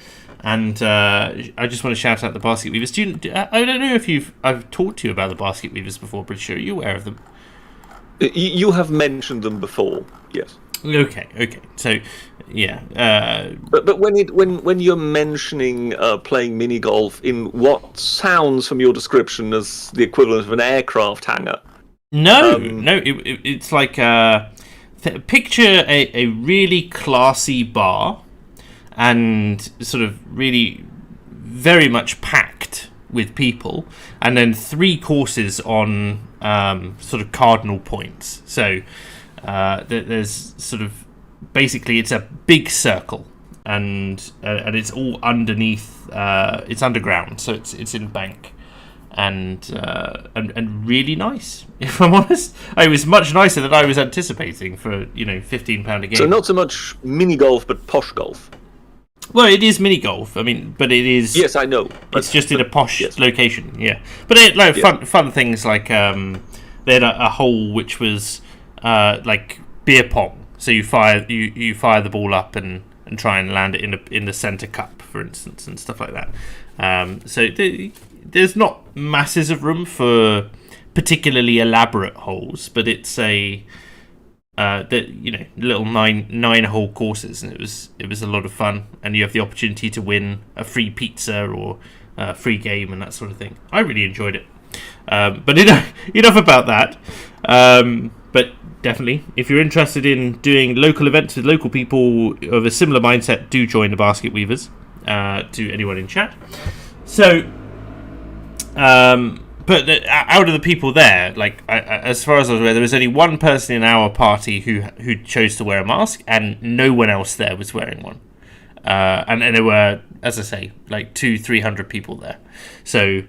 and I just want to shout out the basket weavers. I don't know if I've talked to you about the basket weavers before, but sure, are you aware of them?
You have mentioned them before, yes.
Okay. So, yeah.
But when you're mentioning playing mini golf in what sounds from your description as the equivalent of an aircraft hangar.
No. It's like picture a really classy bar, and sort of really very much packed with people, and then 3 courses on sort of cardinal points. So. There's sort of basically it's a big circle, and it's all underneath. It's underground, so it's in Bank, and really nice. If I'm honest, it was much nicer than I was anticipating for £15 a game.
So not so much mini golf, but posh golf.
Well, it is mini golf. I mean, but it is.
Yes, I know.
It's just in a posh location. Yeah, but fun things like they had a hole which was. Like beer pong, so you fire the ball up and try and land it in the center cup, for instance, and stuff like that. So there's not masses of room for particularly elaborate holes, but it's a little nine hole courses, and it was a lot of fun, and you have the opportunity to win a free pizza or a free game and that sort of thing. I really enjoyed it. But enough about that. But definitely, if you're interested in doing local events with local people of a similar mindset, do join the Basket Weavers, to anyone in chat. So, but out of the people there, like as far as I was aware, there was only one person in our party who chose to wear a mask, and no one else there was wearing one. And there were, as I say, like 200-300 people there. So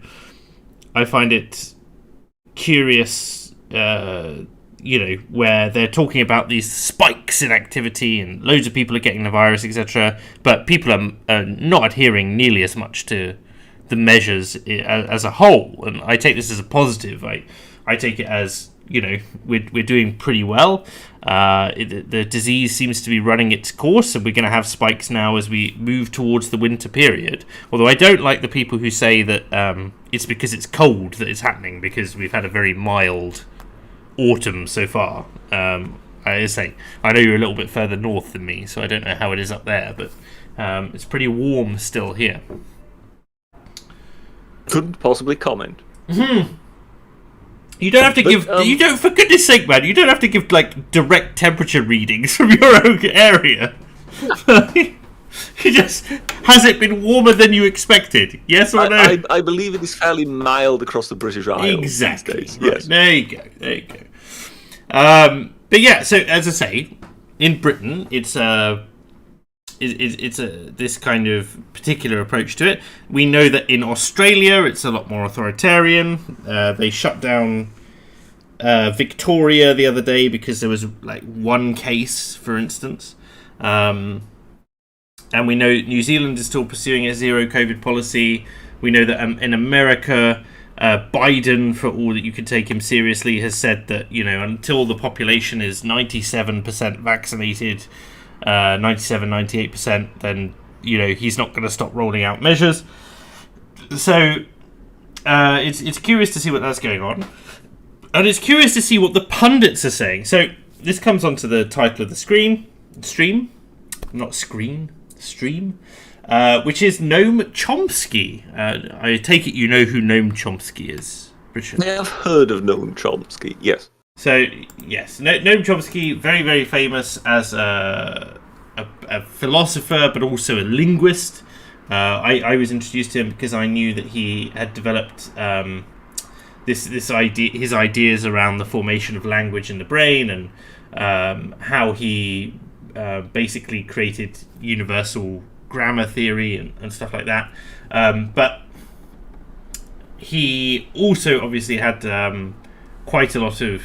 I find it curious, where they're talking about these spikes in activity and loads of people are getting the virus, etc. But people are not adhering nearly as much to the measures as a whole. And I take this as a positive. I take it as, we're doing pretty well. The disease seems to be running its course, and we're going to have spikes now as we move towards the winter period. Although I don't like the people who say that it's because it's cold that it's happening, because we've had a very mild autumn so far. I say, I know you're a little bit further north than me, so I don't know how it is up there, but it's pretty warm still here.
Couldn't possibly comment.
Mm-hmm. You don't have to give. You don't, for goodness sake, man. You don't have to give like direct temperature readings from your own area. You just, has it been warmer than you expected? Yes or no?
I believe it is fairly mild across the British Isles.
Exactly.
These days.
Right.
Yes.
There you go. But yeah. So as I say, in Britain, it's this kind of particular approach to it. We know that in Australia it's a lot more authoritarian. They shut down Victoria the other day because there was like one case, for instance. And we know New Zealand is still pursuing a zero COVID policy. We know that in America, Biden, for all that you can take him seriously, has said that, until the population is 97% vaccinated, 98%, then he's not going to stop rolling out measures. So it's curious to see what that's going on, and it's curious to see what the pundits are saying. So this comes onto the title of the stream, which is Noam Chomsky. I take it you know who Noam Chomsky is, Richard?
I have heard of Noam Chomsky, yes.
So, yes, Noam Chomsky, very, very famous as a philosopher, but also a linguist. I was introduced to him because I knew that he had developed his ideas around the formation of language in the brain, and how he basically created universal grammar theory and stuff like that. But he also obviously had quite a lot of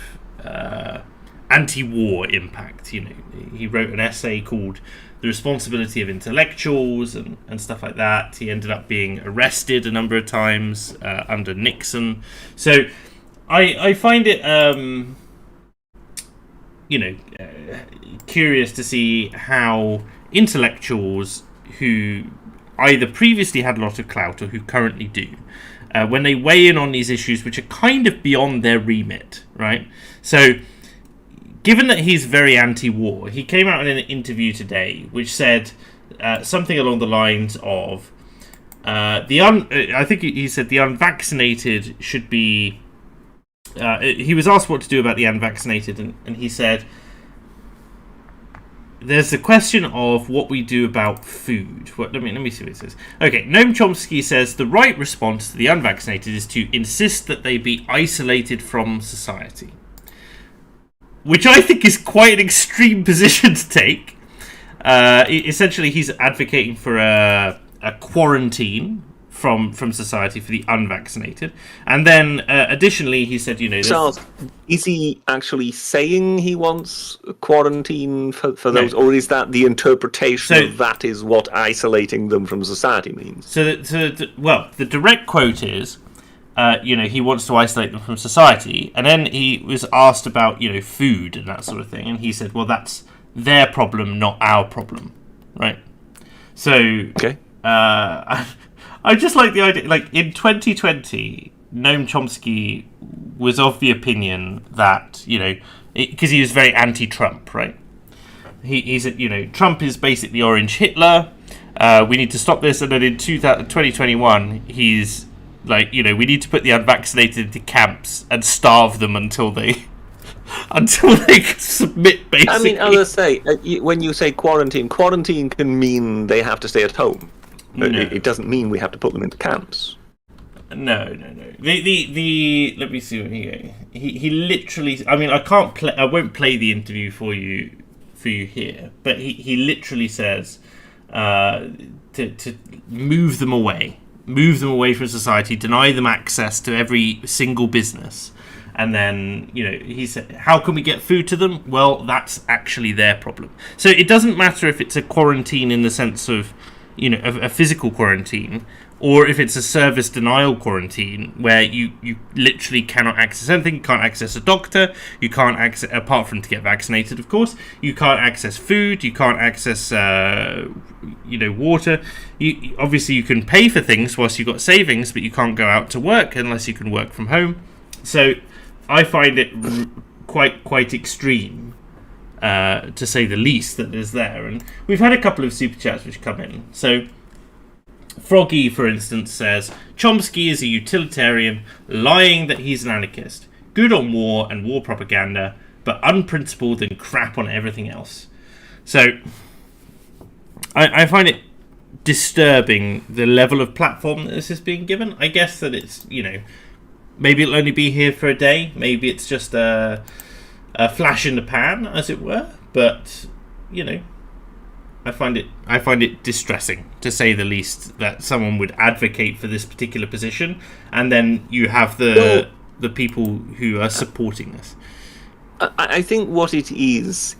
anti-war impact. He wrote an essay called "The Responsibility of Intellectuals" and stuff like that. He ended up being arrested a number of times under Nixon. So I find it curious to see how intellectuals who either previously had a lot of clout or who currently do, when they weigh in on these issues which are kind of beyond their remit, right? So, given that he's very anti-war, he came out in an interview today which said something along the lines of, I think he said the unvaccinated should be... he was asked what to do about the unvaccinated, and he said, there's the question of what we do about food. Let me see what it says. Okay, Noam Chomsky says the right response to the unvaccinated is to insist that they be isolated from society. Which I think is quite an extreme position to take. Essentially, he's advocating for a quarantine from society for the unvaccinated. And then, additionally, he said,
Charles, is he actually saying he wants quarantine for those, or is that the interpretation of that is what isolating them from society means?
The direct quote is, he wants to isolate them from society. And then he was asked about, food and that sort of thing. And he said, well, that's their problem, not our problem. Right? So,
okay.
I just like the idea, like, in 2020, Noam Chomsky was of the opinion that, because he was very anti-Trump, right? He said, Trump is basically Orange Hitler, we need to stop this, and then in 2021, he's like, we need to put the unvaccinated into camps and starve them until they submit, basically.
I mean, as I say, when you say quarantine can mean they have to stay at home. No. It doesn't mean we have to put them into camps.
No. The let me see what he literally. I mean, I won't play the interview for you here, but he literally says to move them away from society, deny them access to every single business, and then he said, how can we get food to them? Well, that's actually their problem. So it doesn't matter if it's a quarantine in the sense of a physical quarantine, or if it's a service denial quarantine where you literally cannot access anything. You can't access a doctor, you can't access, apart from to get vaccinated, of course, you can't access food, you can't access water. Obviously you can pay for things whilst you've got savings, but you can't go out to work unless you can work from home. So I find it quite extreme, to say the least, that is there. And we've had a couple of super chats which come in. So Froggy, for instance, says Chomsky is a utilitarian, lying that he's an anarchist, good on war and war propaganda, but unprincipled and crap on everything else. So I find it disturbing, the level of platform that this is being given. I guess that it's, maybe it'll only be here for a day, maybe it's just a flash in the pan, as it were, but I find it distressing, to say the least, that someone would advocate for this particular position, and then you have the people who are supporting this.
I think what it is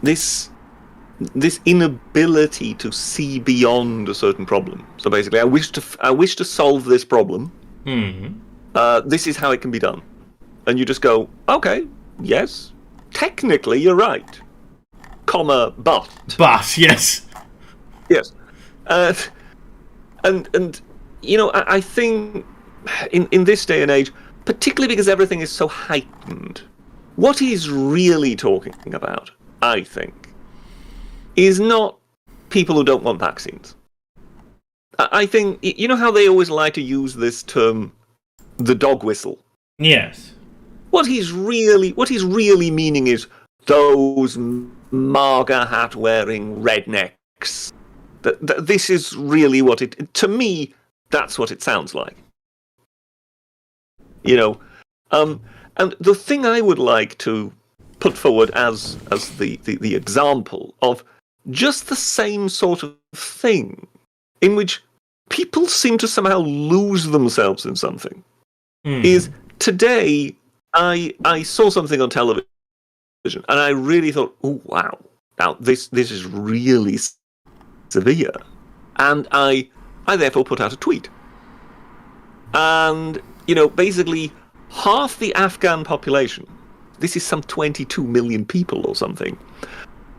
this inability to see beyond a certain problem. So basically, I wish to solve this problem.
Mm-hmm.
This is how it can be done. And you just go, okay, yes, technically you're right, comma, but.
But, yes.
Yes. And I think in this day and age, particularly because everything is so heightened, what he's really talking about, I think, is not people who don't want vaccines. I think, how they always like to use this term, the dog whistle?
Yes.
What he's really meaning is those MAGA hat wearing rednecks. This is really what it. To me, that's what it sounds like. And the thing I would like to put forward as the example of just the same sort of thing, in which people seem to somehow lose themselves in something, is today I saw something on television, and I really thought, oh wow, now this is really severe, and I therefore put out a tweet, and basically half the Afghan population, this is some 22 million people or something,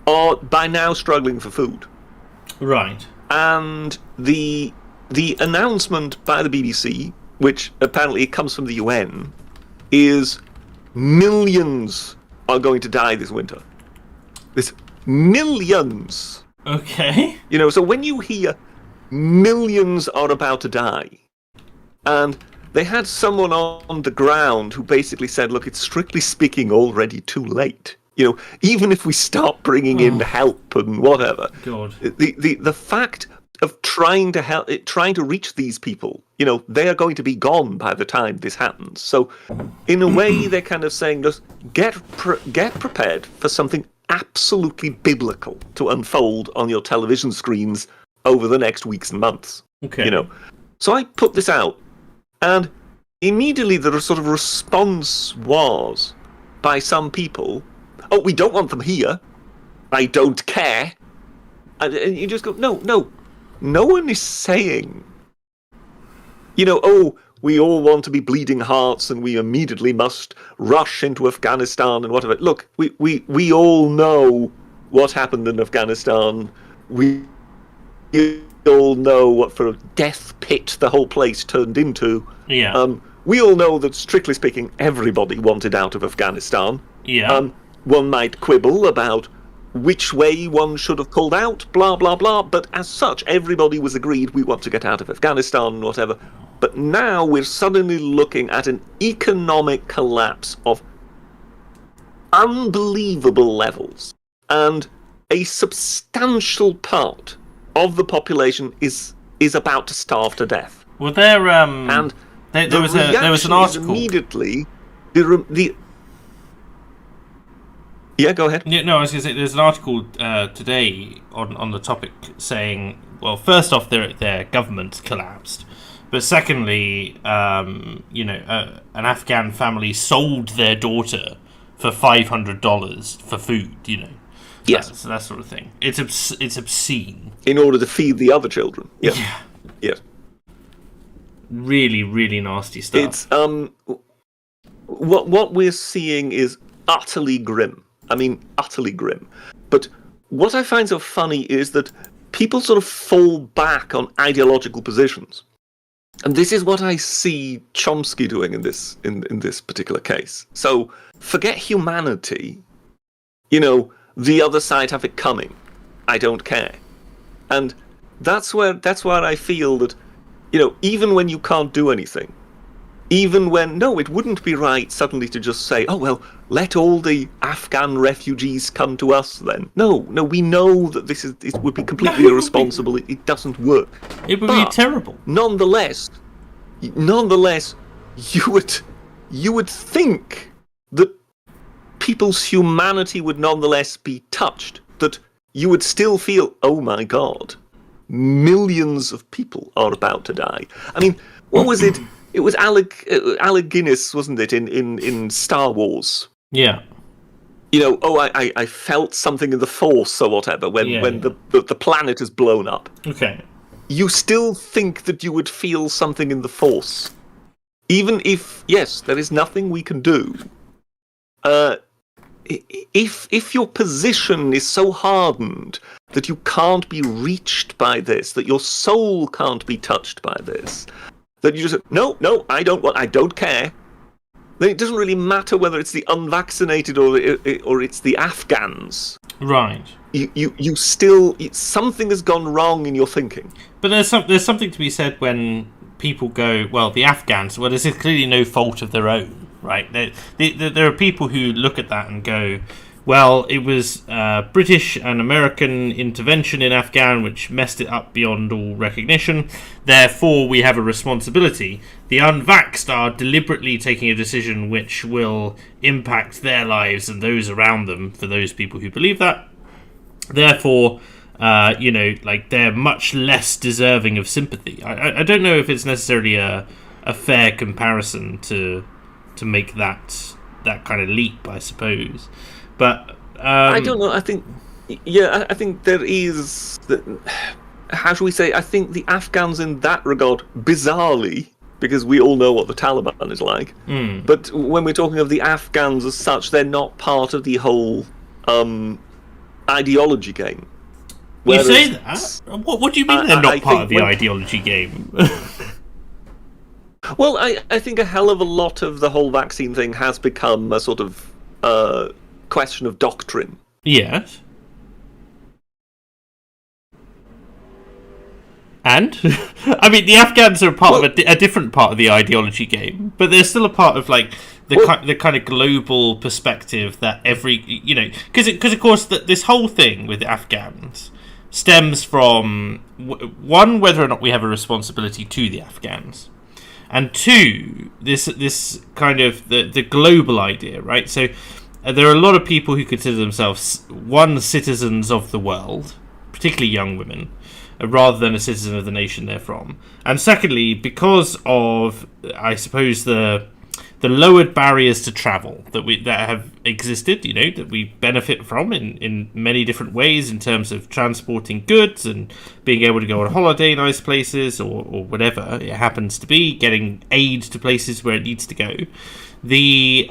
are by now struggling for food.
Right.
And the announcement by the BBC, which apparently comes from the UN, is millions are going to die this winter. This millions.
Okay.
So when you hear millions are about to die, and they had someone on the ground who basically said, look, it's strictly speaking already too late. Even if we start bringing in help and whatever,
God.
The fact of trying to help, trying to reach these people, they are going to be gone by the time this happens. So, in a way, they're kind of saying, just get prepared for something absolutely biblical to unfold on your television screens over the next weeks and months.
Okay.
So I put this out, and immediately the sort of response was by some people, oh, we don't want them here. I don't care. And you just go, no. No one is saying, oh, we all want to be bleeding hearts and we immediately must rush into Afghanistan and whatever. Look, we all know what happened in Afghanistan. We all know what for a death pit the whole place turned into.
Yeah.
We all know that, strictly speaking, everybody wanted out of Afghanistan.
Yeah.
One might quibble about which way one should have pulled out, blah, blah, blah, but as such, everybody was agreed we want to get out of Afghanistan, whatever. But now we're suddenly looking at an economic collapse of unbelievable levels, and a substantial part of the population is about to starve to death.
Well, there was an article
immediately. Yeah, go ahead.
Yeah, no, I was going to say there's an article today on the topic saying, well, first off, their government collapsed, but secondly, an Afghan family sold their daughter for $500 for food.
Yes,
that sort of thing. It's obscene.
In order to feed the other children. Yeah.
Really, really nasty stuff.
It's what we're seeing is utterly grim. I mean, utterly grim. But what I find so funny is that people sort of fall back on ideological positions. And this is what I see Chomsky doing in this particular case. So forget humanity. The other side have it coming. I don't care. And that's where I feel that, even when you can't do anything, even when, no, it wouldn't be right suddenly to just say, oh, well, let all the Afghan refugees come to us then. No, we know that it would be completely irresponsible. It doesn't work.
It would be terrible.
Nonetheless, you would think that people's humanity would nonetheless be touched, that you would still feel, oh my God, millions of people are about to die. I mean, what was it? It was Alec Guinness, wasn't it, in Star Wars?
Yeah.
I felt something in the Force or whatever when the planet is blown up.
Okay.
You still think that you would feel something in the Force, even if, yes, there is nothing we can do. If your position is so hardened that you can't be reached by this, that your soul can't be touched by this, that you just no, I don't care. Then it doesn't really matter whether it's the unvaccinated or it's the Afghans.
Right.
You still, something has gone wrong in your thinking.
But there's something to be said when people go, well, the Afghans, well, there's clearly no fault of their own, right? There are people who look at that and go, well, it was British and American intervention in Afghan which messed it up beyond all recognition. Therefore, we have a responsibility. The unvaxxed are deliberately taking a decision which will impact their lives and those around them, for those people who believe that. Therefore, they're much less deserving of sympathy. I don't know if it's necessarily a fair comparison to to make that kind of leap, I suppose. But
I don't know. I think there is. How should we say? I think the Afghans, in that regard, bizarrely, because we all know what the Taliban is like. But when we're talking of the Afghans as such, they're not part of the whole ideology game.
You say that? What do you mean they're not part of the ideology game?
Well, I think a hell of a lot of the whole vaccine thing has become a sort of question of doctrine.
Yes. And? I mean, the Afghans are part of a different part of the ideology game, but they're still a part of, like, the kind of global perspective that because of course this whole thing with the Afghans stems from, one, whether or not we have a responsibility to the Afghans, and two, this kind of the global idea, right? So there are a lot of people who consider themselves, one, citizens of the world, particularly young women, rather than a citizen of the nation they're from. And secondly, because of, I suppose, the lowered barriers to travel that have existed, that we benefit from in many different ways in terms of transporting goods and being able to go on holiday in nice places or whatever it happens to be, getting aid to places where it needs to go. The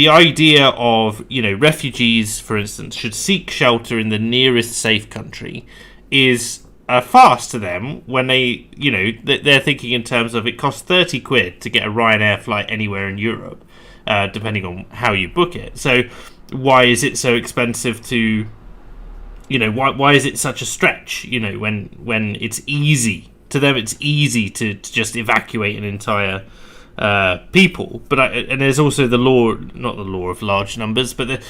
idea of, refugees, for instance, should seek shelter in the nearest safe country is a farce to them when they're thinking in terms of it costs 30 quid to get a Ryanair flight anywhere in Europe, depending on how you book it. So why is it so expensive to, why is it such a stretch, when it's easy to them, it's easy to just evacuate an entire people. But and there's also the law, not the law of large numbers, but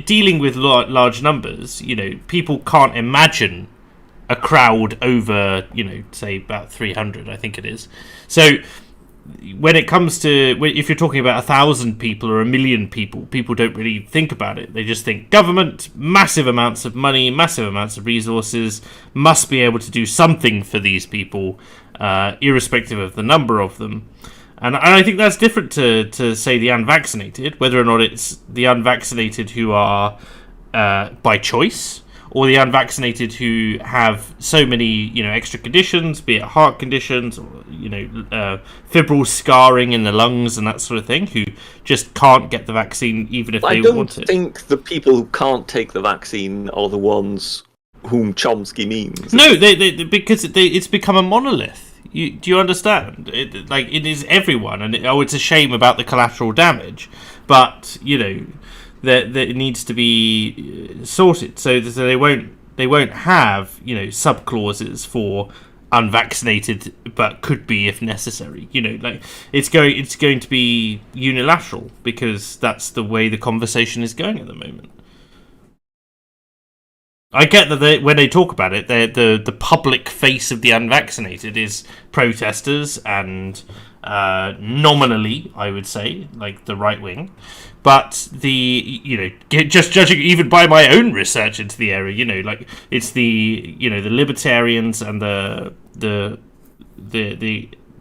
dealing with large numbers, people can't imagine a crowd over, say about 300, I think it is. So when it comes to, if you're talking about 1,000 people or 1 million people, people don't really think about it. They just think government, massive amounts of money, massive amounts of resources, must be able to do something for these people, irrespective of the number of them. And I think that's different to say the unvaccinated, whether or not it's the unvaccinated who are by choice, or the unvaccinated who have so many, extra conditions, be it heart conditions or, febrile scarring in the lungs and that sort of thing, who just can't get the vaccine even if they want it.
I don't think the people who can't take the vaccine are the ones whom Chomsky means.
No, because it's become a monolith. Do you understand? It is everyone, and it's a shame about the collateral damage, but that it needs to be sorted, so they won't have sub clauses for unvaccinated, but could be if necessary. It's going to be unilateral because that's the way the conversation is going at the moment. I get that when they talk about it, the public face of the unvaccinated is protesters and nominally, I would say, like the right wing. But just judging even by my own research into the area, it's the the libertarians and the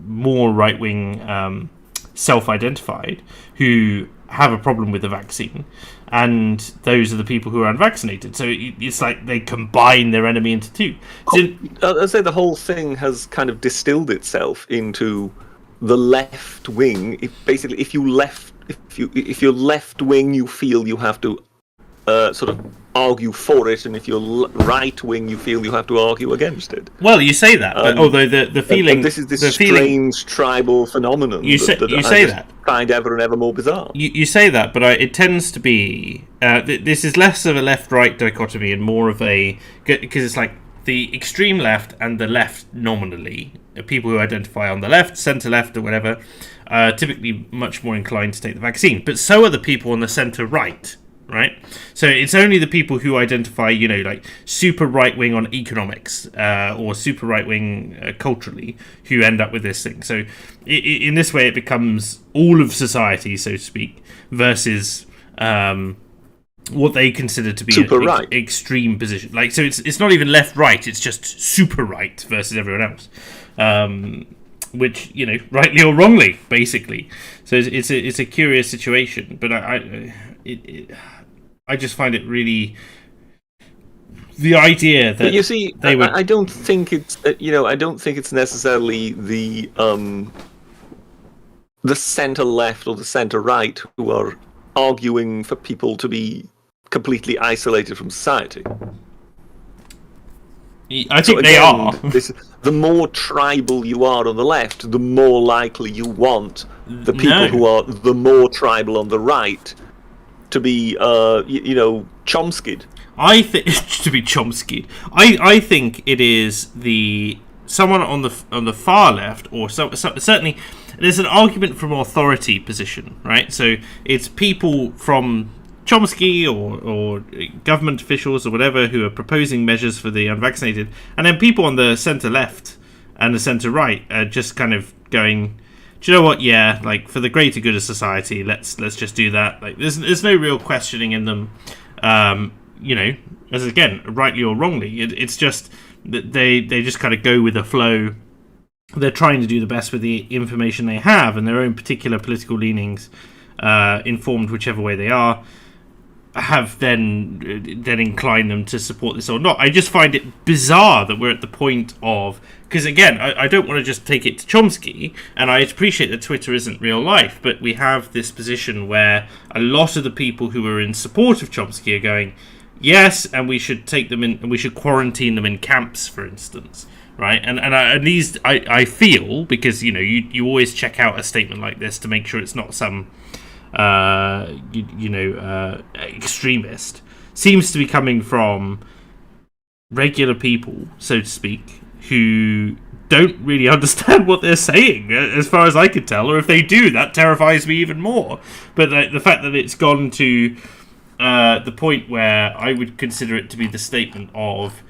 more right wing self-identified who have a problem with the vaccine, and those are the people who are unvaccinated. So it's like they combine their enemy into two.
I'd say the whole thing has kind of distilled itself into the left wing. If you're left wing, you feel you have to sort of argue for it, and if you're right wing, you feel you have to argue against it.
Well, you say that, but although the feeling,
and this is this strange tribal phenomenon
that
find ever and ever more bizarre.
You say that, but it tends to be this is less of a left-right dichotomy and more of a, because it's like the extreme left and the left nominally, people who identify on the left, centre-left or whatever, are typically much more inclined to take the vaccine. But so are the people on the centre-right, right? So it's only the people who identify, like super right-wing on economics or super right-wing culturally who end up with this thing. So in this way, it becomes all of society, so to speak, versus what they consider to be an extreme position. So it's not even left-right, it's just super right versus everyone else. which, you know, rightly or wrongly, basically. So it's a curious situation, but I just find it really, the idea that,
but you see,
they would,
I don't think it's I don't think it's necessarily the center left or the center right who are arguing for people to be completely isolated from society.
I think they are.
The more tribal you are on the left, the more likely you want the people who are the more tribal on the right to be, Chomskied.
I think to be Chomsky. I think it is someone on the far left, or certainly there's an argument from authority position, right? So it's people from Chomsky or government officials or whatever who are proposing measures for the unvaccinated, and then people on the centre left and the centre right are just kind of going, do you know what? Yeah, like, for the greater good of society, let's just do that. Like, there's no real questioning in them, as again, rightly or wrongly. It's just that they just kind of go with the flow. They're trying to do the best with the information they have, and their own particular political leanings, informed whichever way they are, have then inclined them to support this or not. I just find it bizarre that we're at the point of, because again, I don't want to just take it to Chomsky, and I appreciate that Twitter isn't real life, but we have this position where a lot of the people who are in support of Chomsky are going, yes, and we should take them in, and we should quarantine them in camps, for instance, right? And I feel, because you always check out a statement like this to make sure it's not some extremist, seems to be coming from regular people, so to speak, who don't really understand what they're saying, as far as I could tell, or if they do, that terrifies me even more. But the fact that it's gone to the point where I would consider it to be the statement of,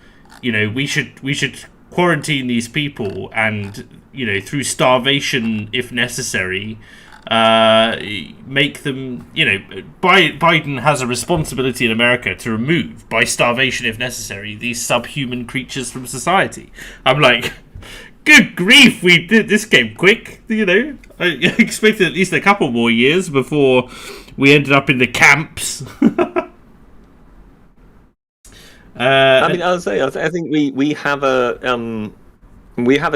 we should quarantine these people, and through starvation if necessary, make them, Biden has a responsibility in America to remove, by starvation if necessary, these subhuman creatures from society. I'm like, good grief, this came quick. I expected at least a couple more years before we ended up in the camps.
I'll say, I think we have a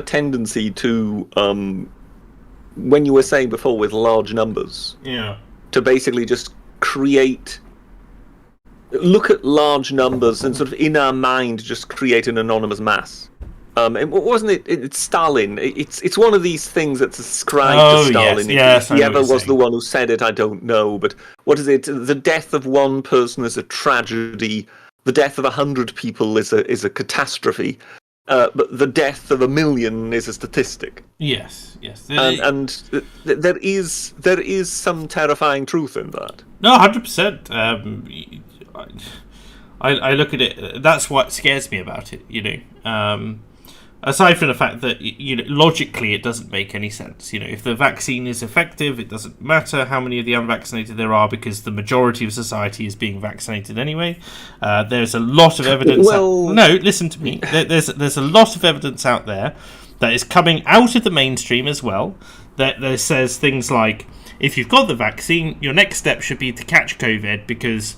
tendency to, when you were saying before with large numbers, to basically just look at large numbers and sort of in our mind just create an anonymous mass. And wasn't it? It's Stalin. It's one of these things that's ascribed to Stalin.
Yes,
if he ever was the one who said it, I don't know. But what is it? The death of one person is a tragedy. The death of 100 people is a catastrophe. But the death of 1 million is a statistic.
Yes.
And there is some terrifying truth in that.
No, 100%. I look at it. That's what scares me about it. Aside from the fact that logically it doesn't make any sense. If the vaccine is effective, it doesn't matter how many of the unvaccinated there are, because the majority of society is being vaccinated anyway. There's a lot of evidence. No, listen to me. There's a lot of evidence out there that is coming out of the mainstream as well, that says things like, if you've got the vaccine, your next step should be to catch COVID, because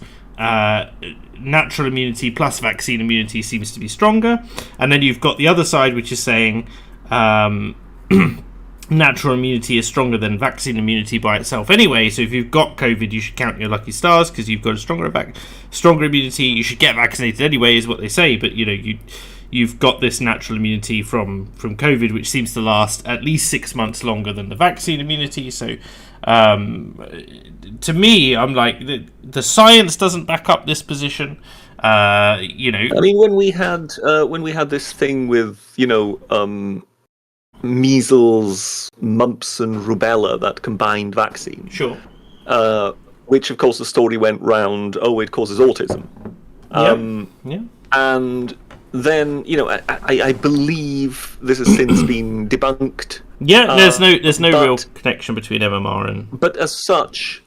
natural immunity plus vaccine immunity seems to be stronger. And then you've got the other side, which is saying natural immunity is stronger than vaccine immunity by itself anyway, so if you've got COVID, you should count your lucky stars because you've got a stronger immunity. You should get vaccinated anyway, is what they say, but you've got this natural immunity from COVID, which seems to last at least 6 months longer than the vaccine immunity. So to me, I'm like, the science doesn't back up this position. I mean, when we had this thing with measles, mumps, and rubella, that combined vaccine. Sure.
Which, of course, the story went round. Oh, it causes autism.
Yeah.
And then, I believe this has since been debunked.
Yeah, there's no real connection between MMR and.
But as such,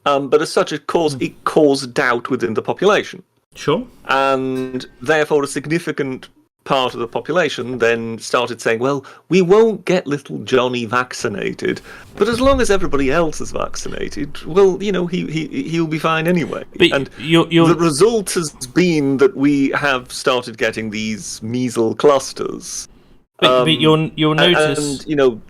it caused doubt within the population.
Sure.
And therefore, a significant part of the population then started saying, well, we won't get little Johnny vaccinated, but as long as everybody else is vaccinated, well, he'll be fine anyway.
But
and the result has been that we have started getting these measles clusters.
But you'll notice...
And,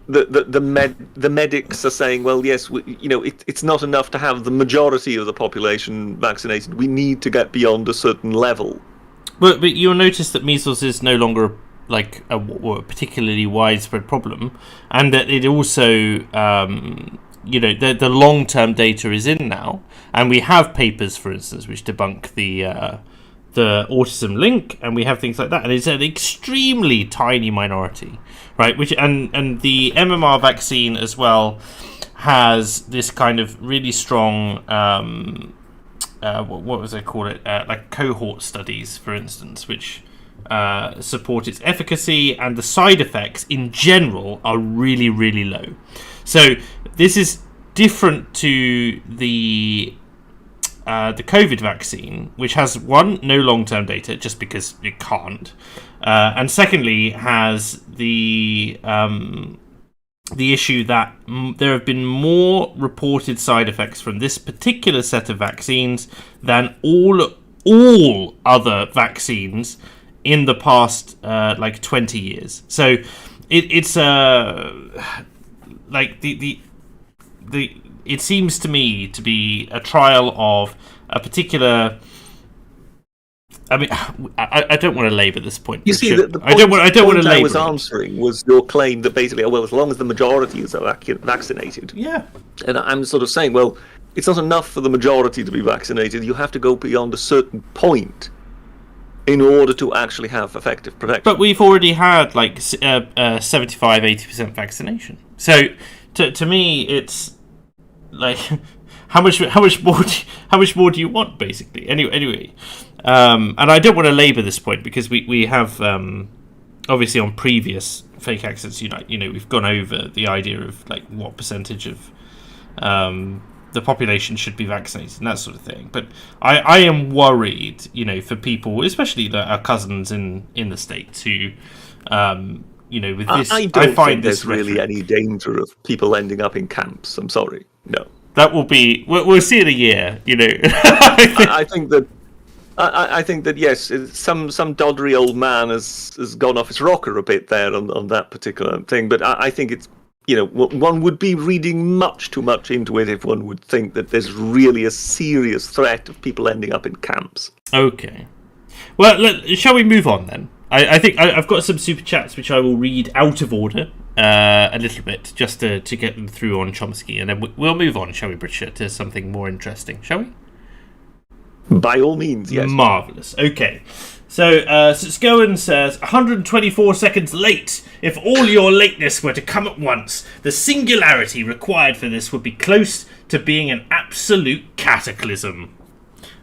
the medics are saying, well, yes, it's not enough to have the majority of the population vaccinated. We need to get beyond a certain level.
But you'll notice that measles is no longer like a particularly widespread problem, and that it also, the long-term data is in now, and we have papers, for instance, which debunk the autism link, and we have things like that, and it's an extremely tiny minority, right? Which and the MMR vaccine as well has this kind of really strong what was I call it? Like cohort studies, for instance, which support its efficacy, and the side effects in general are really, really low. So this is different to the COVID vaccine, which has, one, no long-term data, just because it can't, and secondly, has the issue that there have been more reported side effects from this particular set of vaccines than all other vaccines in the past 20 years. So it's like the it seems to me to be a trial of a particular. I mean, I don't want to labour this point.
You see, the point, I don't want to labour. I was answering was your claim that basically, well, as long as the majority is vaccinated.
Yeah.
And I'm sort of saying, well, it's not enough for the majority to be vaccinated. You have to go beyond a certain point in order to actually have effective protection.
But we've already had 75-80% vaccination. So to me, it's like how much more do you want, basically? Anyway. And I don't want to labour this point because we have obviously on previous Fake Accents Unite, we've gone over the idea of what percentage of the population should be vaccinated and that sort of thing. But I am worried, for people, especially our cousins in the States who, with this,
I don't think there's really any danger of people ending up in camps. I'm sorry, no.
That will be. We'll see in a year,
I think that yes, some doddery old man has gone off his rocker a bit there on that particular thing. But I think it's one would be reading much too much into it if one would think that there's really a serious threat of people ending up in camps.
Okay, well, shall we move on then? I think I've got some super chats which I will read out of order a little bit just to get them through on Chomsky, and then we'll move on, shall we, Bridget, to something more interesting, shall we?
By all means, yes.
Marvellous. Okay. So, Scowen says, 124 seconds late. If all your lateness were to come at once, the singularity required for this would be close to being an absolute cataclysm.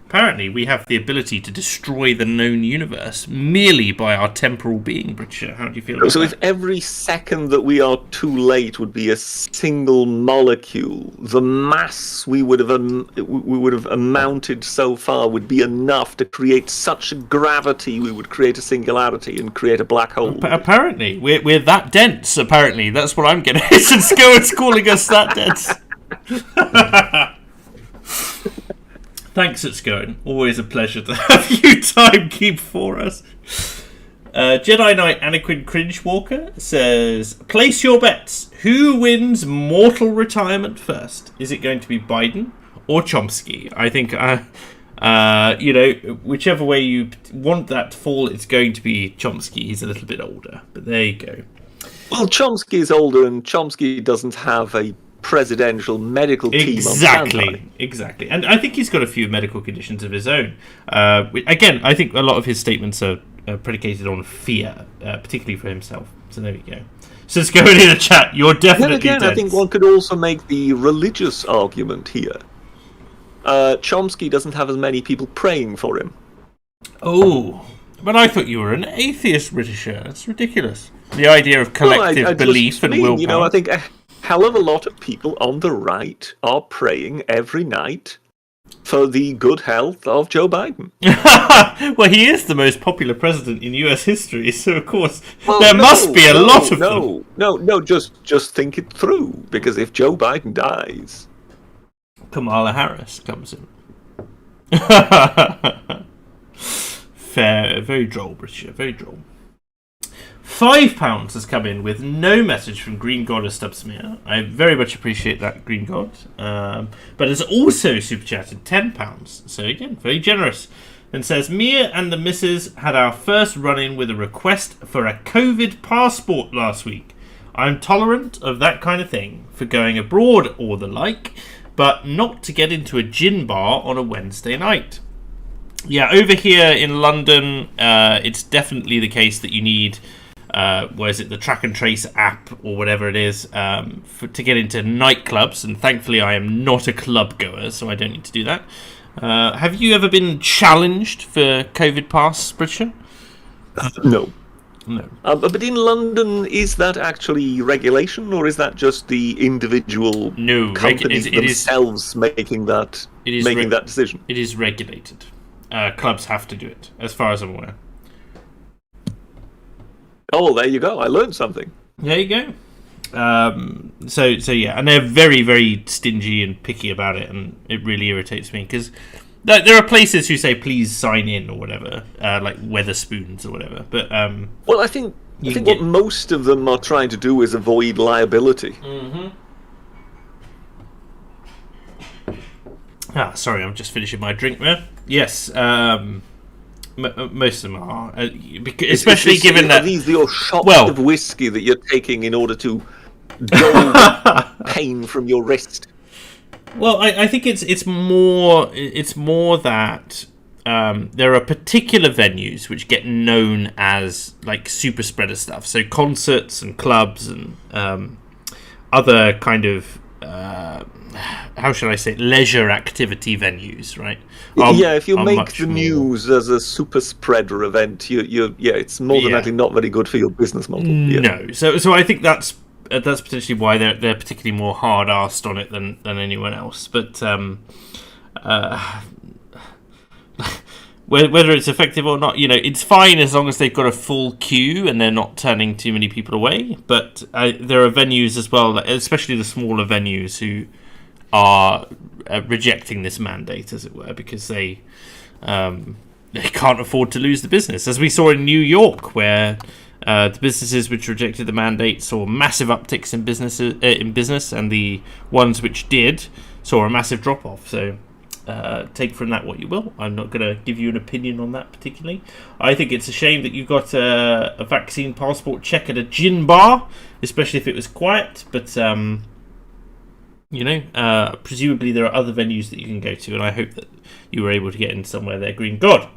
Apparently, we have the ability to destroy the known universe merely by our temporal being, Bridget. How do you feel about that?
So if every second that we are too late would be a single molecule, the mass we would have amounted so far would be enough to create such a gravity we would create a singularity and create a black hole.
Apparently. We're that dense, apparently. That's what I'm getting. And Scowen's calling us that dense. Thanks, it's going. Always a pleasure to have you timekeep for us. Jedi Knight Anakin Cringewalker says, place your bets. Who wins mortal retirement first? Is it going to be Biden or Chomsky? I think, whichever way you want that to fall, it's going to be Chomsky. He's a little bit older, but there you go.
Well, Chomsky is older, and Chomsky doesn't have a presidential medical team on standby.
Exactly. And I think he's got a few medical conditions of his own. Again, I think a lot of his statements are predicated on fear, particularly for himself. So there we go. So let's go in the chat. You're definitely
then again,
dense.
I think one could also make the religious argument here. Chomsky doesn't have as many people praying for him.
Oh, but I thought you were an atheist, Britisher. That's ridiculous. The idea of collective belief and willpower.
I think hell of a lot of people on the right are praying every night for the good health of Joe Biden.
Well, he is the most popular president in US history, so of course
Well,
there must be a lot of them.
No. Just think it through, because if Joe Biden dies,
Kamala Harris comes in. Fair, very droll, British, very droll. £5 has come in with no message from Green God or Stubbsmere. I very much appreciate that, Green God. But has also super chatted £10. So again, very generous. And says, Mia and the missus had our first run-in with a request for a COVID passport last week. I'm tolerant of that kind of thing for going abroad or the like, but not to get into a gin bar on a Wednesday night. Yeah, over here in London, it's definitely the case that you need... the track and trace app or whatever it is to get into nightclubs, and thankfully I am not a club goer, so I don't need to do that. Have you ever been challenged for COVID pass, Bridget?
No.
No.
But in London, is that actually regulation, or is that just the individual companies themselves making that decision?
It is regulated. Clubs have to do it, as far as I'm aware.
Oh, well, there you go. I learned something.
There you go. So yeah, and they're very, very stingy and picky about it, and it really irritates me because there are places who say please sign in or whatever, like Weatherspoons or whatever. But
well, I think what most of them are trying to do is avoid liability.
Mm-hmm. Sorry, I'm just finishing my drink there. Yes. Most of them are, especially given that...
Are these your shots of whiskey that you're taking in order to dull the pain from your wrist?
Well, I think it's more that there are particular venues which get known as like super spreader stuff. So concerts and clubs and other kind of... how should I say, leisure activity venues, right?
If you make the news as a super spreader event, it's more than likely not very good for your business model. Yeah.
No, so I think that's potentially why they're particularly more hard-arsed on it than anyone else. But whether it's effective or not, it's fine as long as they've got a full queue and they're not turning too many people away. But there are venues as well, especially the smaller venues, who are rejecting this mandate, as it were, because they can't afford to lose the business. As we saw in New York, where the businesses which rejected the mandate saw massive upticks in business, and the ones which did saw a massive drop-off. So take from that what you will. I'm not going to give you an opinion on that particularly. I think it's a shame that you got a vaccine passport check at a gin bar, especially if it was quiet, but... presumably there are other venues that you can go to, and I hope that you were able to get in somewhere there, Green God.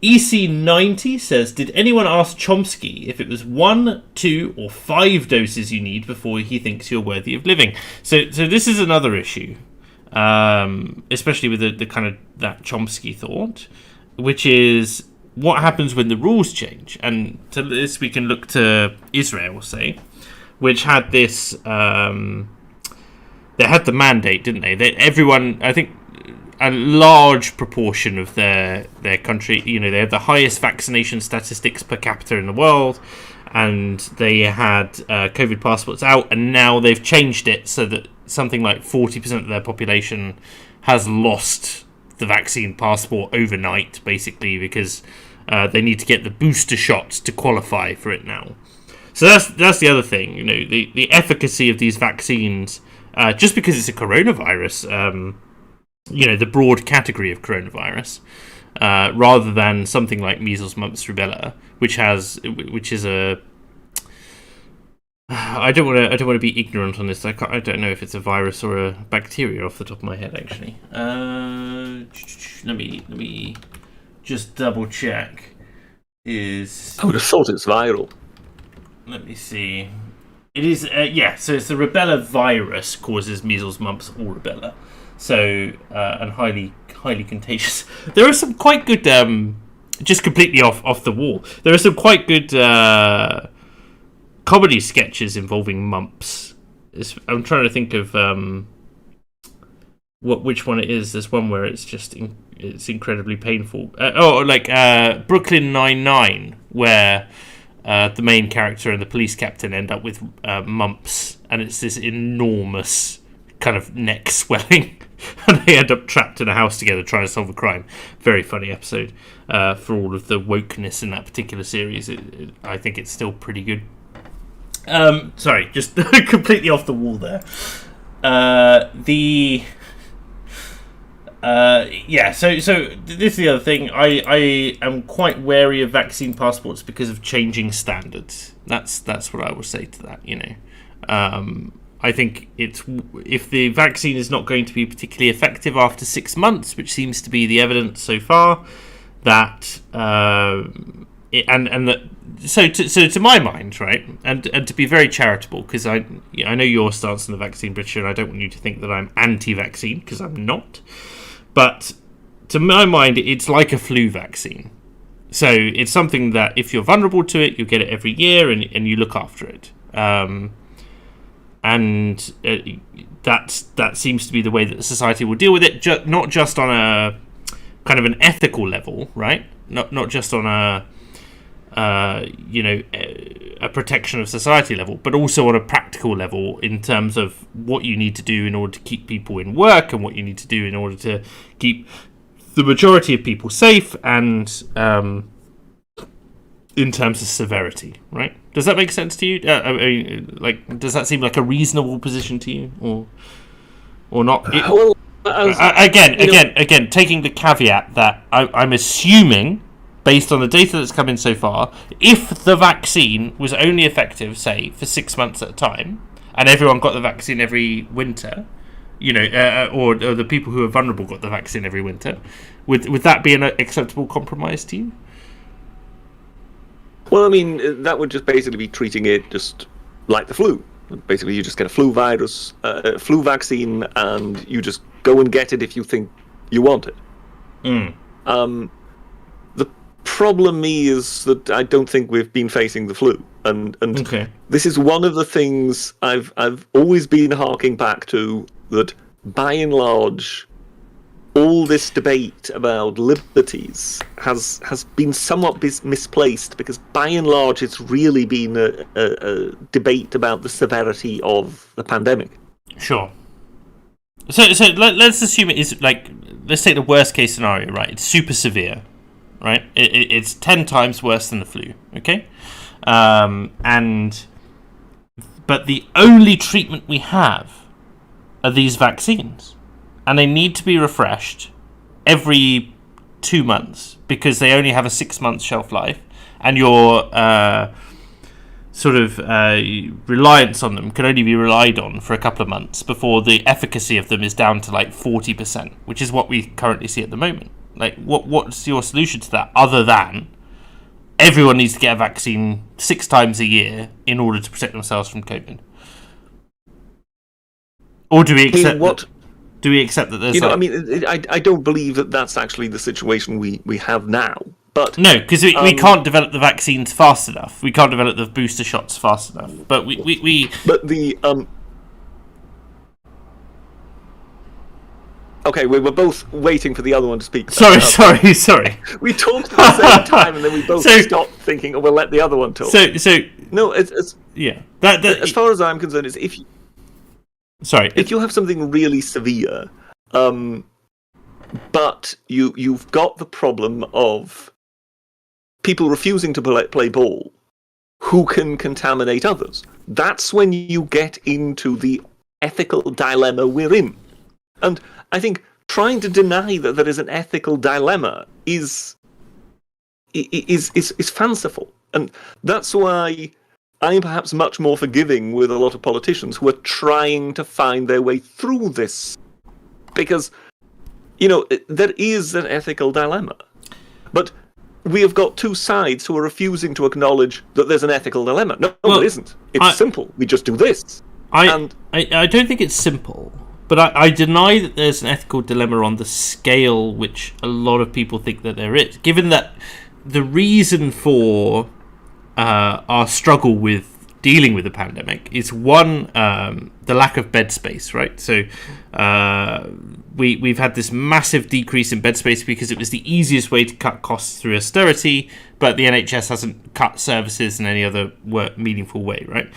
EC90 says, did anyone ask Chomsky if it was 1, 2, or 5 doses you need before he thinks you're worthy of living? So this is another issue, especially with the kind of that Chomsky thought, which is what happens when the rules change. And to this we can look to Israel, say, which had this... They had the mandate, didn't they? Everyone, I think, a large proportion of their country, they have the highest vaccination statistics per capita in the world, and they had COVID passports out, and now they've changed it so that something like 40% of their population has lost the vaccine passport overnight, basically, because they need to get the booster shots to qualify for it now. So that's the other thing, the efficacy of these vaccines. Just because it's a coronavirus, the broad category of coronavirus, rather than something like measles, mumps, rubella, which is a. I don't want to be ignorant on this. I don't know if it's a virus or a bacteria off the top of my head. Actually, let me just double check. I would
have thought it's viral.
Let me see. It is, so it's the rubella virus causes measles, mumps, or rubella. So, and highly contagious. There are some quite good, just completely off the wall, there are some quite good comedy sketches involving mumps. I'm trying to think of, which one it is. There's one where it's just it's incredibly painful. Brooklyn Nine-Nine, where the main character and the police captain end up with mumps, and it's this enormous kind of neck swelling, and they end up trapped in a house together trying to solve a crime. Very funny episode. For all of the wokeness in that particular series, I think it's still pretty good. Sorry, just completely off the wall there. So this is the other thing. I am quite wary of vaccine passports because of changing standards. That's what I would say to that. I think if the vaccine is not going to be particularly effective after 6 months, which seems to be the evidence so far, that to my mind, right, and to be very charitable, because I know your stance on the vaccine, Bridget, and I don't want you to think that I'm anti-vaccine, because I'm not. But to my mind, it's like a flu vaccine. So it's something that if you're vulnerable to it, you get it every year, and you look after it. That seems to be the way that the society will deal with it, not just on a kind of an ethical level, right? Not just on a protection of society level, but also on a practical level in terms of what you need to do in order to keep people in work and what you need to do in order to keep the majority of people safe, and in terms of severity, right? Does that make sense to you? Does that seem like a reasonable position to you, or not? Again, taking the caveat that I'm assuming, based on the data that's come in so far, if the vaccine was only effective, say, for 6 months at a time, and everyone got the vaccine every winter, or the people who are vulnerable got the vaccine every winter, would that be an acceptable compromise to you?
Well, I mean, that would just basically be treating it just like the flu. Basically, you just get a flu virus, flu vaccine, and you just go and get it if you think you want it. The problem is that I don't think we've been facing the flu, and okay. This is one of the things I've always been harking back to, that by and large, all this debate about liberties has been somewhat misplaced, because by and large it's really been a debate about the severity of the pandemic.
Sure. So let's assume it is, like, let's take the worst case scenario, right? It's super severe, right? It's 10 times worse than the flu, okay? But the only treatment we have are these vaccines. And they need to be refreshed every 2 months because they only have a 6 month shelf life, and your reliance on them can only be relied on for a couple of months before the efficacy of them is down to like 40%, which is what we currently see at the moment. Like, what's your solution to that, other than everyone needs to get a vaccine 6 times a year in order to protect themselves from COVID? Or do we accept what? Do we accept that there's...
I don't believe that that's actually the situation we have now. But
no, because we can't develop the vaccines fast enough. We can't develop the booster shots fast enough. But we...
But the... Okay, we were both waiting for the other one to speak.
Sorry.
We talked at the same time, and then we both stopped thinking, we'll let the other one talk. No, it's
yeah.
As far as I'm concerned, is if you...
Sorry.
If you have something really severe, but you've got the problem of people refusing to play ball who can contaminate others, that's when you get into the ethical dilemma we're in. And I think trying to deny that there is an ethical dilemma is fanciful. And that's why I'm perhaps much more forgiving with a lot of politicians who are trying to find their way through this. Because, there is an ethical dilemma. But we have got two sides who are refusing to acknowledge that there's an ethical dilemma. No, there isn't. It's simple. We just do this.
I don't think it's simple, but I deny that there's an ethical dilemma on the scale which a lot of people think that there is. Given that the reason for our struggle with dealing with the pandemic is one, the lack of bed space, right? So we've had this massive decrease in bed space because it was the easiest way to cut costs through austerity, but the NHS hasn't cut services in any other meaningful way, right?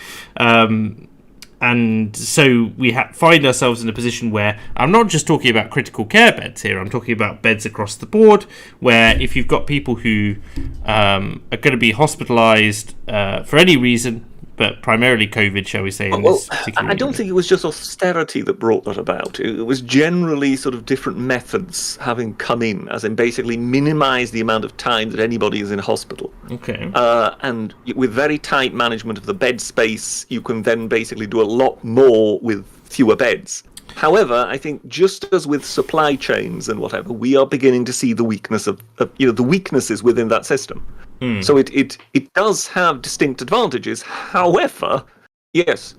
And so we find ourselves in a position where I'm not just talking about critical care beds here, I'm talking about beds across the board, where if you've got people who are going to be hospitalised for any reason, but primarily COVID, shall we say?
I don't think it was just austerity that brought that about. It was generally sort of different methods having come in, as in basically minimise the amount of time that anybody is in hospital.
Okay.
And with very tight management of the bed space, you can then basically do a lot more with fewer beds. However, I think just as with supply chains and whatever, we are beginning to see the weakness of the weaknesses within that system. So it does have distinct advantages. However, yes,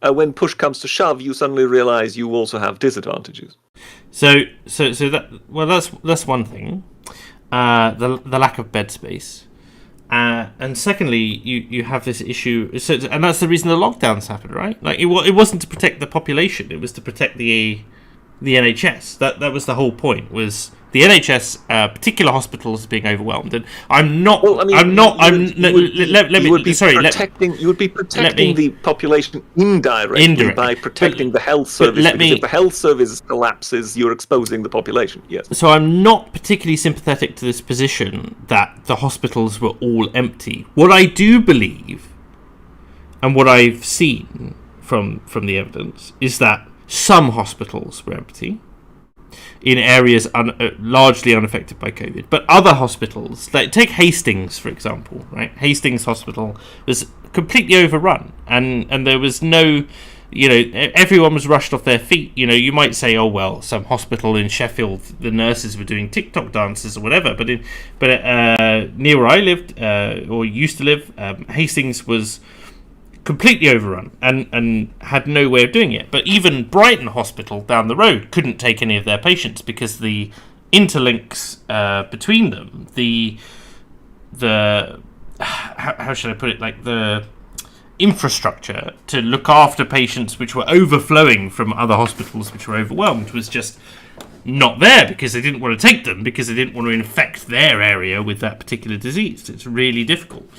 when push comes to shove, you suddenly realise you also have disadvantages.
So that's one thing. The lack of bed space, and secondly, you have this issue. And that's the reason the lockdowns happened, right? Like it wasn't to protect the population; it was to protect the NHS. That was the whole point. Was the NHS, particular hospitals being overwhelmed, and I'm not. Well, I mean,
you would be protecting the population indirectly by protecting the health service. Because if the health service collapses, you're exposing the population. Yes.
So I'm not particularly sympathetic to this position that the hospitals were all empty. What I do believe, and what I've seen from the evidence, is that some hospitals were empty in areas largely unaffected by COVID. But other hospitals, like take Hastings, for example, right? Hastings Hospital was completely overrun, and there was no, everyone was rushed off their feet. You might say, oh, well, some hospital in Sheffield, the nurses were doing TikTok dances or whatever, but near where I lived, or used to live, Hastings was completely overrun and had no way of doing it. But even Brighton Hospital down the road couldn't take any of their patients because the interlinks between them, the how should I put it, like the infrastructure to look after patients which were overflowing from other hospitals which were overwhelmed was just not there, because they didn't want to take them, because they didn't want to infect their area with that particular disease. It's really difficult.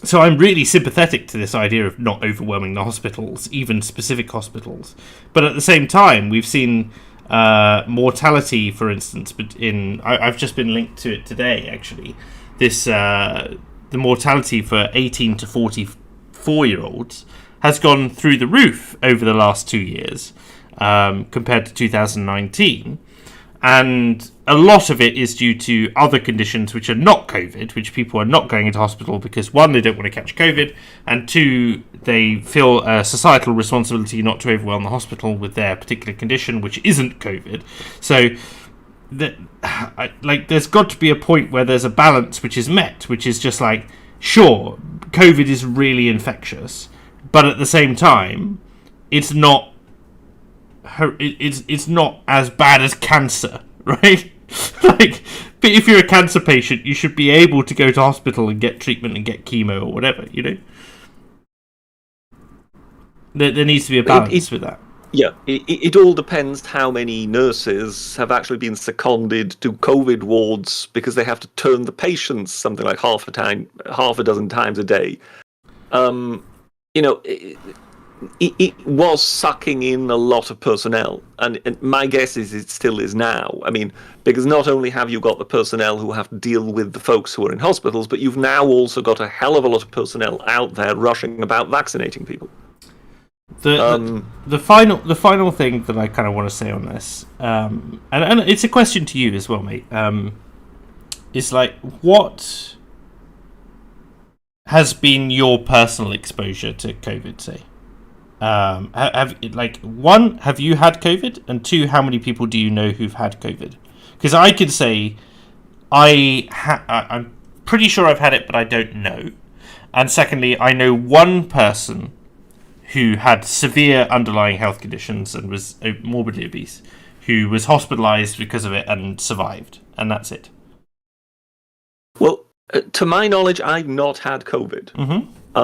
So I'm really sympathetic to this idea of not overwhelming the hospitals, even specific hospitals. But at the same time, we've seen mortality, for instance, I've just been linked to it today, actually. The mortality for 18 to 44-year-olds has gone through the roof over the last 2 years compared to 2019. And a lot of it is due to other conditions which are not COVID, which people are not going into hospital because, one, they don't want to catch COVID, and two, they feel a societal responsibility not to overwhelm the hospital with their particular condition, which isn't COVID. So there's got to be a point where there's a balance which is met, which is just like, sure, COVID is really infectious, but at the same time, it's not as bad as cancer, right? But if you're a cancer patient, you should be able to go to hospital and get treatment and get chemo or whatever, There needs to be a balance with that.
Yeah, it all depends how many nurses have actually been seconded to COVID wards because they have to turn the patients something like half a dozen times a day. It was sucking in a lot of personnel, and my guess is it still is now. I mean, because not only have you got the personnel who have to deal with the folks who are in hospitals, but you've now also got a hell of a lot of personnel out there rushing about vaccinating people.
The final thing that I kind of want to say on this, and it's a question to you as well, mate, is like, what has been your personal exposure to COVID, say? Have you had COVID, and two, how many people do you know who've had COVID? Because I could say I'm pretty sure I've had it, but I don't know. And secondly, I know one person who had severe underlying health conditions and was morbidly obese, who was hospitalized because of it and survived, and that's it.
Well, to my knowledge, I've not had COVID.
Mm-hmm.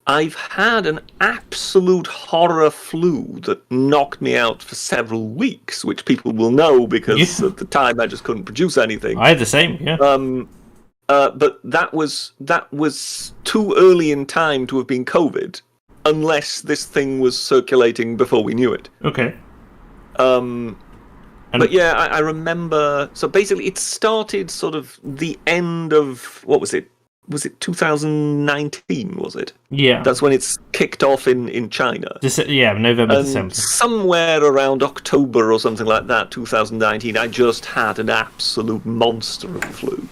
I've had an absolute horror flu that knocked me out for several weeks, which people will know because at the time I just couldn't produce anything.
I had the same, yeah.
But that was too early in time to have been COVID, unless this thing was circulating before we knew it.
Okay.
But yeah, I remember. So basically, it started sort of the end of what was it? Was it 2019? Was it?
Yeah.
That's when it's kicked off in China.
November,
And
December.
somewhere around October or something like that, 2019, I just had an absolute monster of a flu.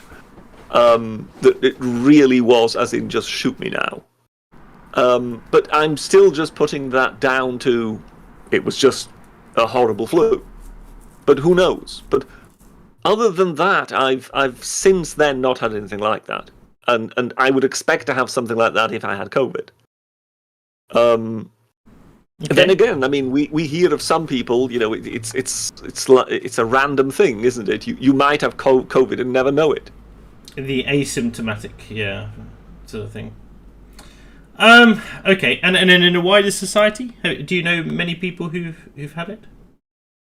That it really was, as in just shoot me now. But I'm still just putting that down to it was just a horrible flu. But who knows? But other than that, I've since then not had anything like that. And I would expect to have something like that if I had COVID.
Okay.
Then again, I mean, we hear of some people, it's a random thing, isn't it? You might have COVID and never know it.
The asymptomatic, sort of thing. Okay, and then in a wider society, do you know many people who've had it?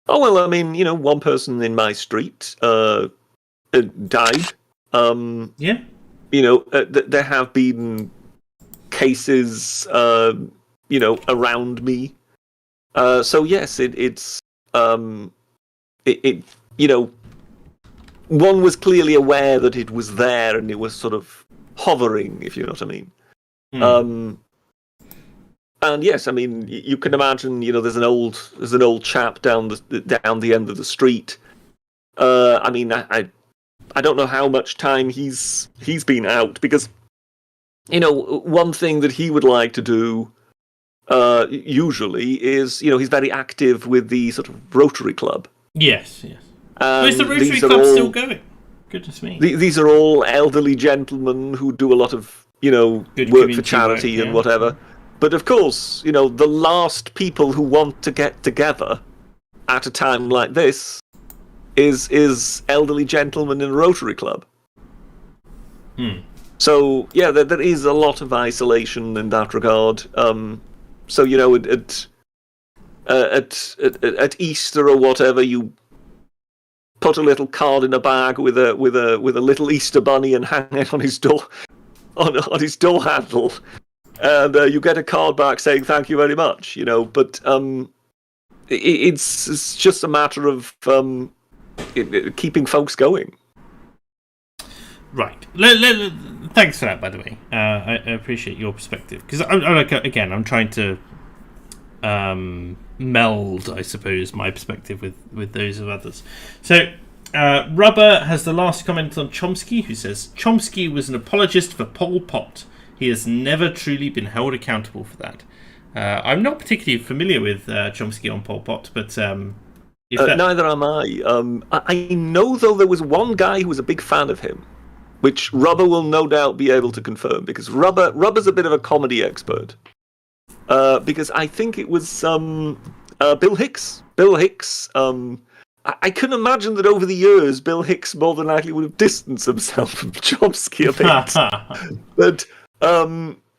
Oh well, I mean, one person in my street died.
Yeah.
There have been cases, around me. So yes, one was clearly aware that it was there and it was sort of hovering, if you know what I mean. And yes, I mean, you can imagine, there's an old chap down the end of the street. I mean, I don't know how much time he's been out because, one thing that he would like to do, usually is, he's very active with the sort of Rotary Club.
Yes. Is the Rotary Club still going? Goodness me.
These are all elderly gentlemen who do a lot of,
Good
work for charity
work,
and whatever. But of course, the last people who want to get together at a time like this is elderly gentlemen in a Rotary Club. So yeah, there is a lot of isolation in that regard. So at Easter or whatever, you put a little card in a bag with a little Easter bunny and hang it on his door on his door handle, and you get a card back saying thank you very much. But it's just a matter of keeping folks going.
Right. Thanks for that, by the way. I appreciate your perspective because I'm trying to meld, I suppose, my perspective with those of others. So, Rubber has the last comment on Chomsky, who says Chomsky was an apologist for Pol Pot. He has never truly been held accountable for that. I'm not particularly familiar with Chomsky on Pol Pot, but
neither am I. I know, though, there was one guy who was a big fan of him, which Rubber will no doubt be able to confirm, because Rubber's a bit of a comedy expert. Because I think it was Bill Hicks. Bill Hicks. I can imagine that over the years, Bill Hicks more than likely would have distanced himself from Chomsky a bit. But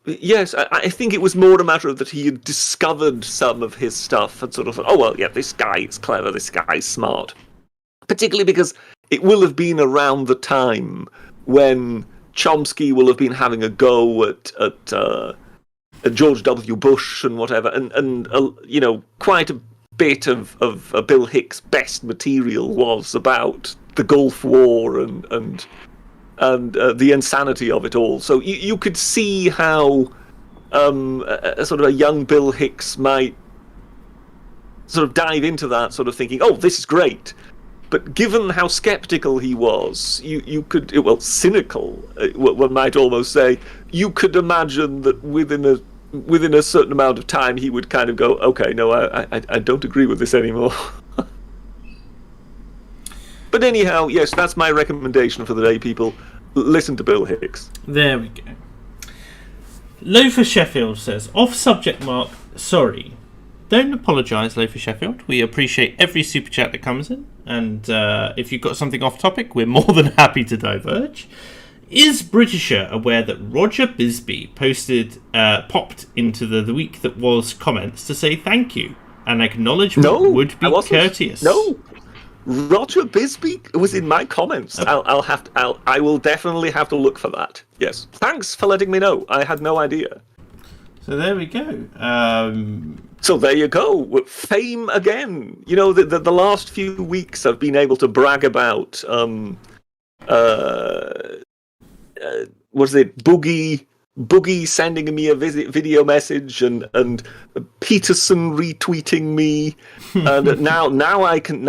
yes, I think it was more a matter of that he had discovered some of his stuff and sort of thought, oh well, yeah, this guy is clever, this guy is smart. Particularly because it will have been around the time when Chomsky will have been having a go at George W. Bush and whatever, and quite a bit of Bill Hicks' best material was about the Gulf War and the insanity of it all. So you could see how a sort of a young Bill Hicks might sort of dive into that, sort of thinking, oh, this is great. But given how skeptical he was, you could, well, cynical, one might almost say, you could imagine that within a certain amount of time he would kind of go, okay, no, I don't agree with this anymore. But anyhow, yes, that's my recommendation for the day, people. Listen to Bill Hicks.
There we go. Loafer Sheffield says, off subject mark, sorry. Don't apologise, Loafer Sheffield. We appreciate every super chat that comes in. And if you've got something off topic, we're more than happy to diverge. Is Britisher aware that Roger Bisbee popped into the week that was comments to say thank you? An acknowledgement would be courteous.
No, Roger Bisbee was in my comments. I will definitely have to look for that. Yes, thanks for letting me know. I had no idea.
So there we go.
So there you go. Fame again. You know, the last few weeks I've been able to brag about. Was it Boogie sending me a video message and Peterson retweeting me, and now I can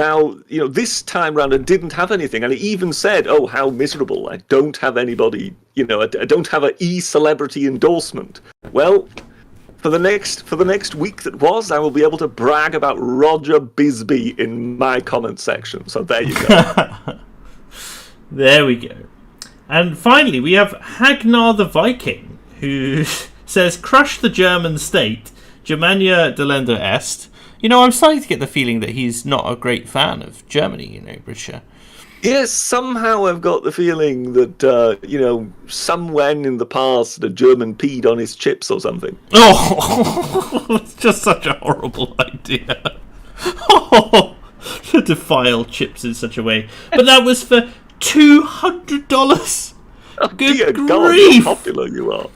this time round I didn't have anything, and I even said, oh, how miserable, I don't have anybody, I don't have an e-celebrity endorsement. Well, for the next week that was, I will be able to brag about Roger Bisbee in my comment section. So there you go.
There we go. And finally, we have Hagnar the Viking, who says, crush the German state, Germania delenda est. I'm starting to get the feeling that he's not a great fan of Germany, Britisher.
Yes, somehow I've got the feeling that, somewhere in the past a German peed on his chips or something.
Oh, it's just such a horrible idea. To defile chips in such a way. But that was for $200.
Oh,
good
dear
grief.
God, how popular you are.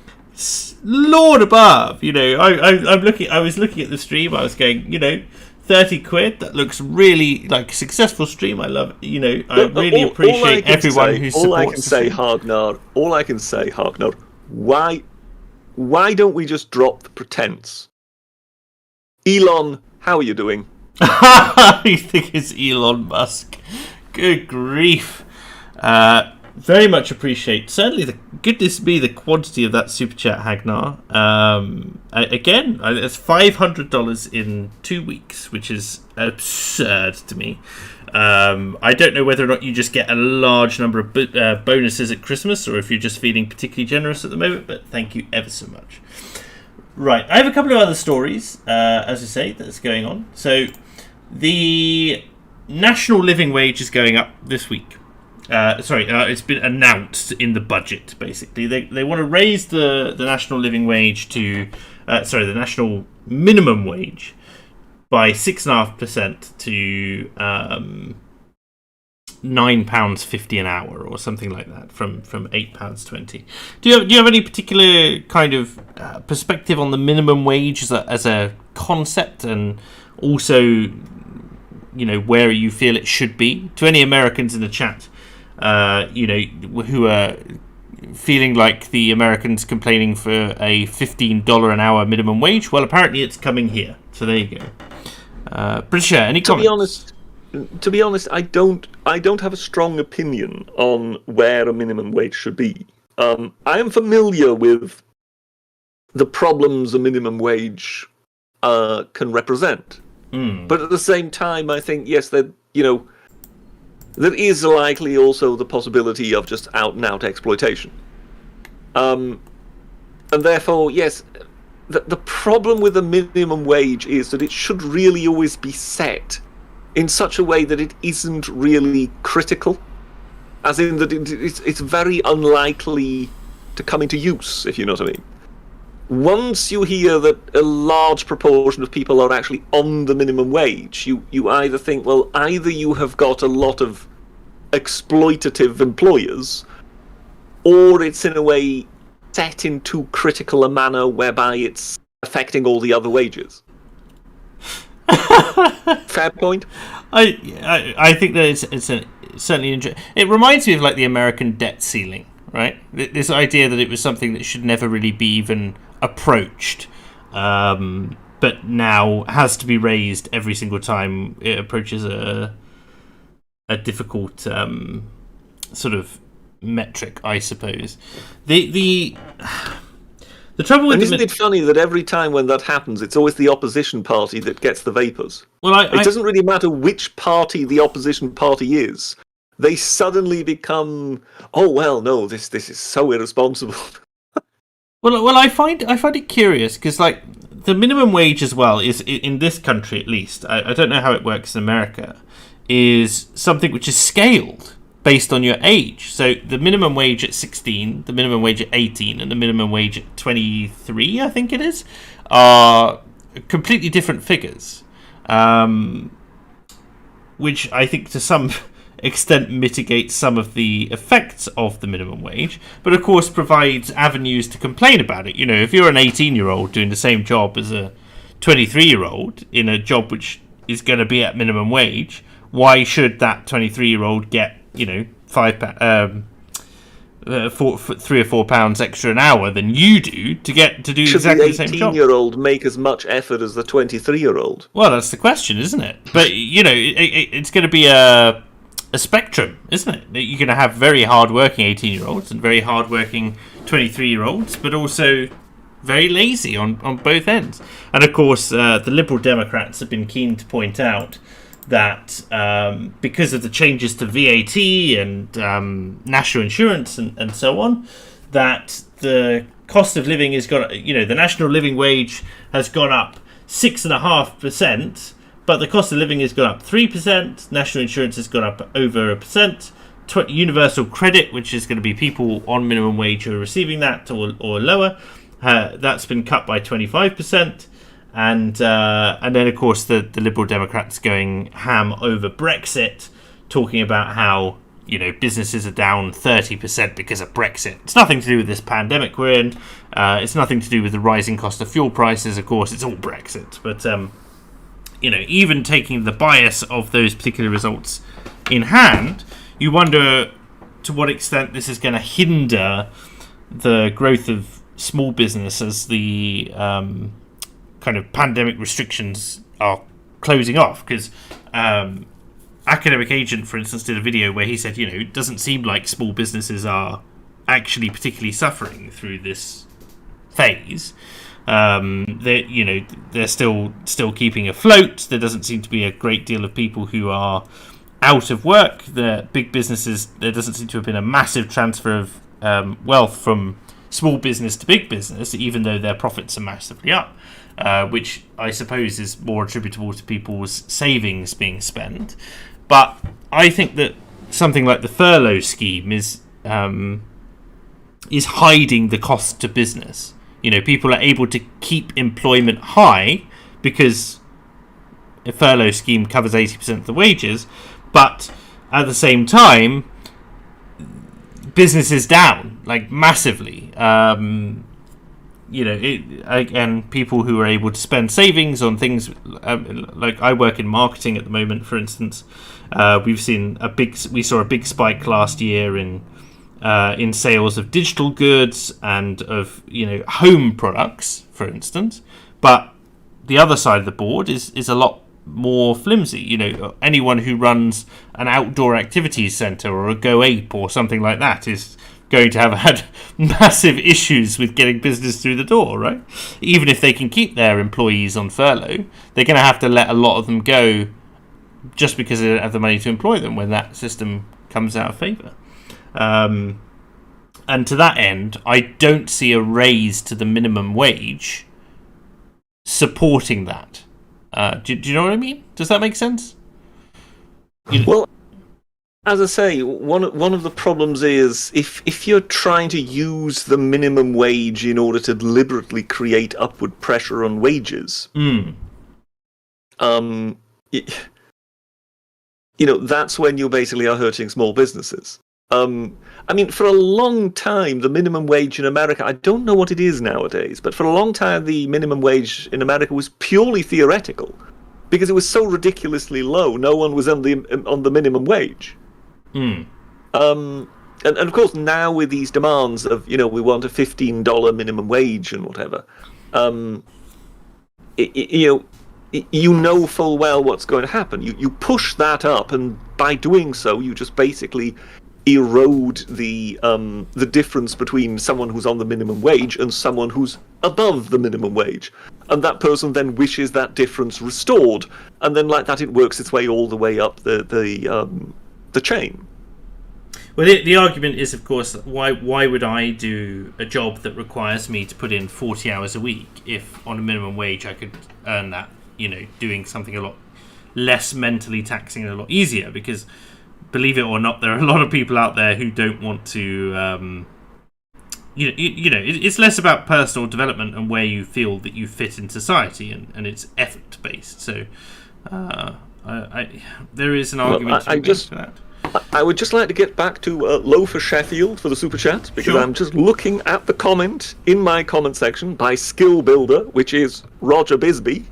Lord above, I was looking at the stream, I was going, £30, that looks really like a successful stream. I love it. I really appreciate everyone who supports.
All I can say, Hagnar, why don't we just drop the pretense? Elon, how are you doing?
I think it's Elon Musk. Good grief. Very much appreciate, certainly the quantity of that super chat, Hagnar. Again, it's $500 in 2 weeks, which is absurd to me. I don't know whether or not you just get a large number of bonuses at Christmas, or if you're just feeling particularly generous at the moment, but thank you ever so much. Right, I have a couple of other stories, as I say, that's going on. So, the national living wage is going up this week. It's been announced in the budget, basically. They want to raise the national living wage to... the national minimum wage by 6.5% to £9.50 an hour or something like that, from £8.20. Do you have any particular kind of perspective on the minimum wage as a concept, and also, where you feel it should be? To any Americans in the chat, who are feeling like the Americans complaining for a $15 an hour minimum wage, well, apparently it's coming here. So there you go. Britisher, any comments?
To be honest, I don't have a strong opinion on where a minimum wage should be. I am familiar with the problems a minimum wage can represent, but at the same time, I think yes, that there is likely also the possibility of just out-and-out exploitation. And therefore, yes, the problem with the minimum wage is that it should really always be set in such a way that it isn't really critical. As in that it's very unlikely to come into use, if you know what I mean. Once you hear that a large proportion of people are actually on the minimum wage, you either think, well, either you have got a lot of exploitative employers, or it's in a way set in too critical a manner whereby it's affecting all the other wages. Fair point.
I think that it's certainly it reminds me of like the American debt ceiling, right? This idea that it was something that should never really be even approached, but now has to be raised every single time it approaches a difficult sort of metric, I suppose. The trouble with
isn't it funny that every time when that happens, it's always the opposition party that gets the vapours?
Well,
it doesn't really matter which party the opposition party is. They suddenly become, oh well, no, this is so irresponsible.
Well, I find it curious because like the minimum wage as well is in this country at least. I don't know how it works in America. Is something which is scaled. based on your age. So the minimum wage at 16, the minimum wage at 18, and the minimum wage at 23, I think it is, are completely different figures, which I think to some extent mitigates some of the effects of the minimum wage, but of course provides avenues to complain about it. You know, if you're an 18-year-old doing the same job as a 23-year-old in a job which is going to be at minimum wage, why should that 23-year-old get, you know, 3 or 4 pounds extra an hour than you do to get to do exactly the same job?
Should the 18-year-old make as much effort as the 23-year-old?
Well, that's the question, isn't it? But, you know, it's going to be a spectrum, isn't it? You're going to have very hard-working 18-year-olds and very hard-working 23-year-olds, but also very lazy on both ends. And, of course, the Liberal Democrats have been keen to point out that because of the changes to VAT and national insurance and so on, that the cost of living has gone, you know, the national living wage has gone up 6.5%, but the cost of living has gone up 3%, national insurance has gone up over 1%, universal credit, which is going to be people on minimum wage who are receiving that or lower, that's been cut by 25%. And then, of course, the Liberal Democrats going ham over Brexit, talking about how, you know, businesses are down 30% because of Brexit. It's nothing to do with this pandemic we're in. It's nothing to do with the rising cost of fuel prices. Of course, it's all Brexit. But, you know, even taking the bias of those particular results in hand, you wonder to what extent this is going to hinder the growth of small business as the kind of pandemic restrictions are closing off. Because Academic Agent, for instance, did a video where he said, you know, it doesn't seem like small businesses are actually particularly suffering through this phase. They're still keeping afloat. There doesn't seem to be a great deal of people who are out of work. The big businesses, there doesn't seem to have been a massive transfer of wealth from small business to big business, even though their profits are massively up, which I suppose is more attributable to people's savings being spent. But I think that something like the furlough scheme is hiding the cost to business. You know, people are able to keep employment high because a furlough scheme covers 80% of the wages, but at the same time, business is down, like, massively. Again, people who are able to spend savings on things, like I work in marketing at the moment, for instance. We saw a big spike last year in sales of digital goods and of, you know, home products, for instance. But the other side of the board is a lot more flimsy. You know, anyone who runs an outdoor activities centre or a Go Ape or something like that is going to have had massive issues with getting business through the door, right? Even if they can keep their employees on furlough, they're going to have to let a lot of them go just because they don't have the money to employ them when that system comes out of favour. And to that end, I don't see a raise to the minimum wage supporting that. Do you know what I mean? Does that make sense?
Well, as I say, one of the problems is if you're trying to use the minimum wage in order to deliberately create upward pressure on wages, that's when you basically are hurting small businesses. I mean, for a long time, the minimum wage in America, I don't know what it is nowadays, but for a long time, the minimum wage in America was purely theoretical because it was so ridiculously low. No one was on the minimum wage. And of course, now with these demands of, you know, we want a $15 minimum wage and whatever, you know full well what's going to happen. You push that up, and by doing so, you just basically erode the difference between someone who's on the minimum wage and someone who's above the minimum wage, and that person then wishes that difference restored, and then like that it works its way all the way up the chain.
Well, the argument is, of course, why would I do a job that requires me to put in 40 hours a week if on a minimum wage I could earn that, you know, doing something a lot less mentally taxing and a lot easier? Because believe it or not, there are a lot of people out there who don't want to. It's less about personal development and where you feel that you fit in society, and it's effort based. So, there is an argument to be made for that.
I would just like to get back to Loafer Sheffield for the super chat, because
Sure.
I'm just looking at the comment in my comment section by Skill Builder, which is Roger Bisbee.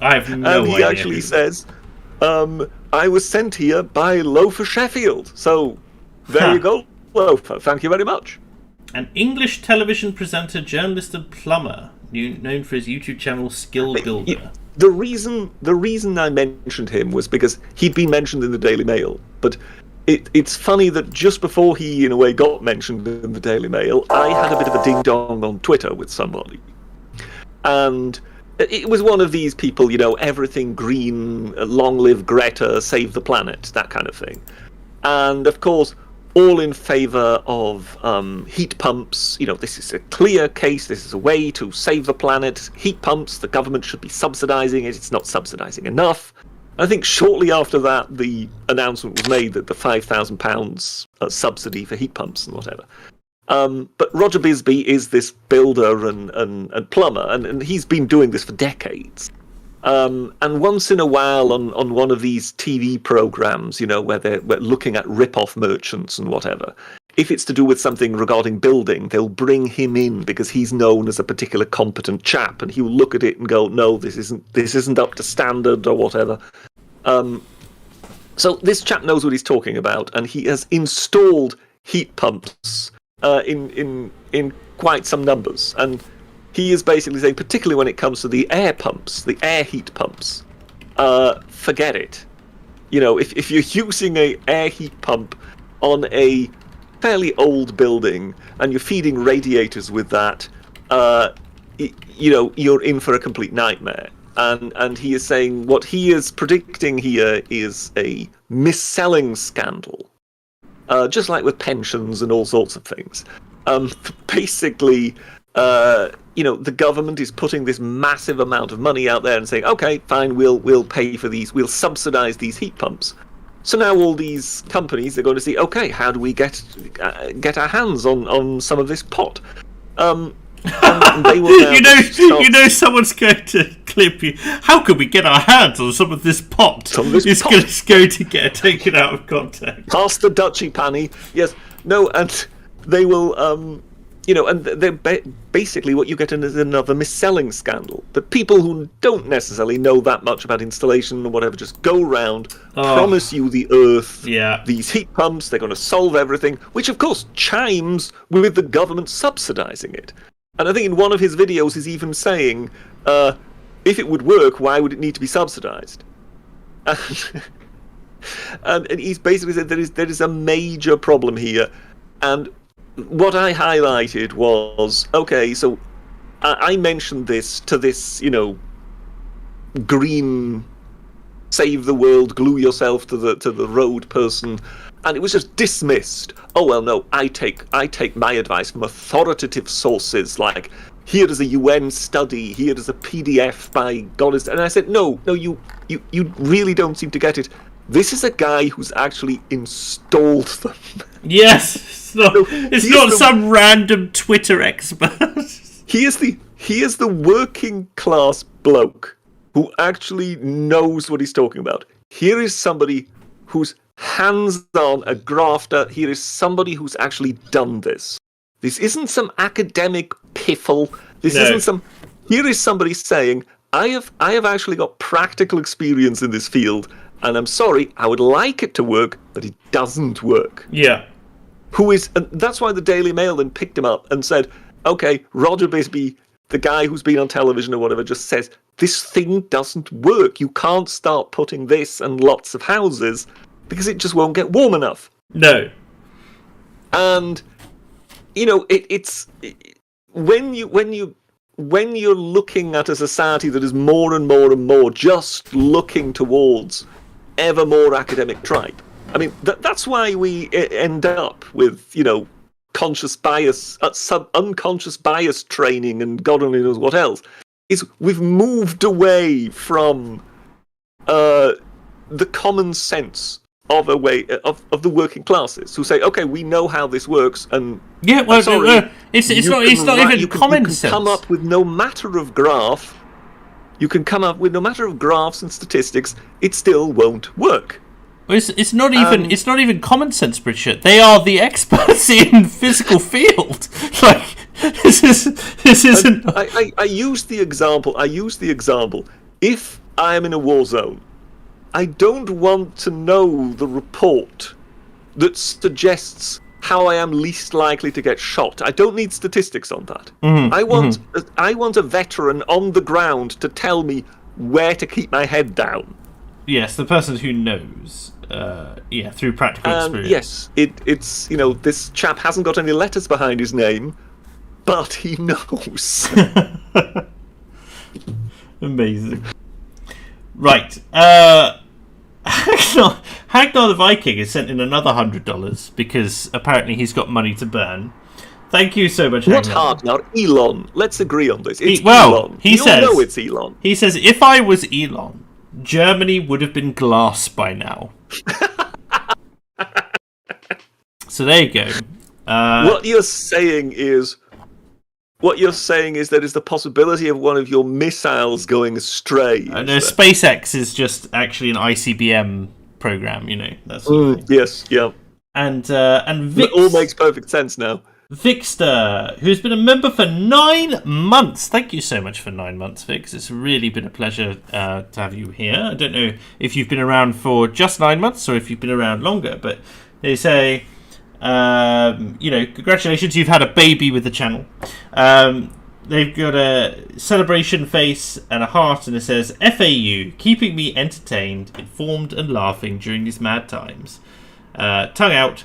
I have no
and he
idea.
actually says, I was sent here by Loafer Sheffield. So there you go, Loafer. Thank you very much.
An English television presenter, journalist, and plumber, known for his YouTube channel Skill Builder.
The reason I mentioned him was because he'd been mentioned in the Daily Mail, but it's funny that just before he, in a way, got mentioned in the Daily Mail, I had a bit of a ding-dong on Twitter with somebody. And it was one of these people, everything green, long live Greta, save the planet, that kind of thing. And, of course, all in favour of heat pumps. This is a clear case. This is a way to save the planet. Heat pumps, the government should be subsidising it. It's not subsidising enough. I think shortly after that, the announcement was made that the £5,000 subsidy for heat pumps and whatever. But Roger Bisbee is this builder and plumber, and he's been doing this for decades. And once in a while on one of these TV programs, where we're looking at rip-off merchants and whatever, if it's to do with something regarding building, they'll bring him in because he's known as a particular competent chap, and he'll look at it and go, no, this isn't up to standard or whatever. So this chap knows what he's talking about, and he has installed heat pumps in quite some numbers. And he is basically saying, particularly when it comes to the air pumps, the air heat pumps, forget it. If you're using an air heat pump on a fairly old building and you're feeding radiators with that, you're in for a complete nightmare. And he is saying what he is predicting here is a mis-selling scandal, just like with pensions and all sorts of things. Basically, the government is putting this massive amount of money out there and saying, okay, fine, we'll pay for these, we'll subsidize these heat pumps. So now all these companies are going to see, okay, how do we get our hands on some of this pot? And they will now
someone's going to clip you. How can we get our hands on some of this pot? It's going to get taken out of context.
Pass the Dutchy panny. Yes. No, and they will, and they're basically what you get is another mis-selling scandal. But people who don't necessarily know that much about installation or whatever just go around, promise you the earth, these heat pumps, they're going to solve everything, which of course chimes with the government subsidizing it. And I think in one of his videos he's even saying, if it would work, why would it need to be subsidized? And he's basically said there is a major problem here. And what I highlighted was, okay, so I mentioned this to this, green, save the world, glue yourself to the road person, and it was just dismissed. Oh well, no, I take my advice from authoritative sources, like here is a UN study, here is a PDF by God. And I said, no, you really don't seem to get it. This is a guy who's actually installed them.
Yes, it's not some random Twitter expert.
He is the working class bloke who actually knows what he's talking about. Here is somebody who's hands-on, a grafter. Here is somebody who's actually done this. This isn't some academic piffle. Here is somebody saying, I have actually got practical experience in this field, and I'm sorry, I would like it to work, but it doesn't work.
Yeah.
And that's why the Daily Mail then picked him up and said, okay, Roger Bisbee, the guy who's been on television or whatever, just says, this thing doesn't work. You can't start putting this and lots of houses because it just won't get warm enough.
No.
And, it's when you're looking at a society that is more and more and more just looking towards ever more academic tripe. I mean, that's why we end up with, conscious bias, unconscious bias training and God only knows what else, is we've moved away from the common sense of a way of the working classes who say, okay, we know how this works, and
yeah, well, it's not even common sense.
You can come up with no matter of graph. You can come up with no matter of graphs and statistics. It still won't work.
It's not even common sense, Richard. They are the experts in physical field. Like this isn't.
I use the example. If I am in a war zone, I don't want to know the report that suggests how I am least likely to get shot. I don't need statistics on that. I want a veteran on the ground to tell me where to keep my head down.
Yes, the person who knows. Through practical experience.
Yes, it's this chap hasn't got any letters behind his name, but he knows.
Amazing. Right. Hagnar the Viking has sent in another $100 because apparently he's got money to burn. Thank you so much,
What
Hagnar.
Hagnar? Elon. Let's agree on this. It's
Elon.
We all know it's Elon.
He says, if I was Elon, Germany would have been glass by now. So there you go.
What you're saying is there is the possibility of one of your missiles going astray.
No, SpaceX is just actually an ICBM program. That's
yes, yeah.
And
It all makes perfect sense now.
Vixter, who's been a member for 9 months. Thank you so much for 9 months, Vix. It's really been a pleasure to have you here. I don't know if you've been around for just 9 months or if you've been around longer, but they say, congratulations, you've had a baby with the channel. They've got a celebration face and a heart, and it says, FAU, keeping me entertained, informed and laughing during these mad times. Tongue out.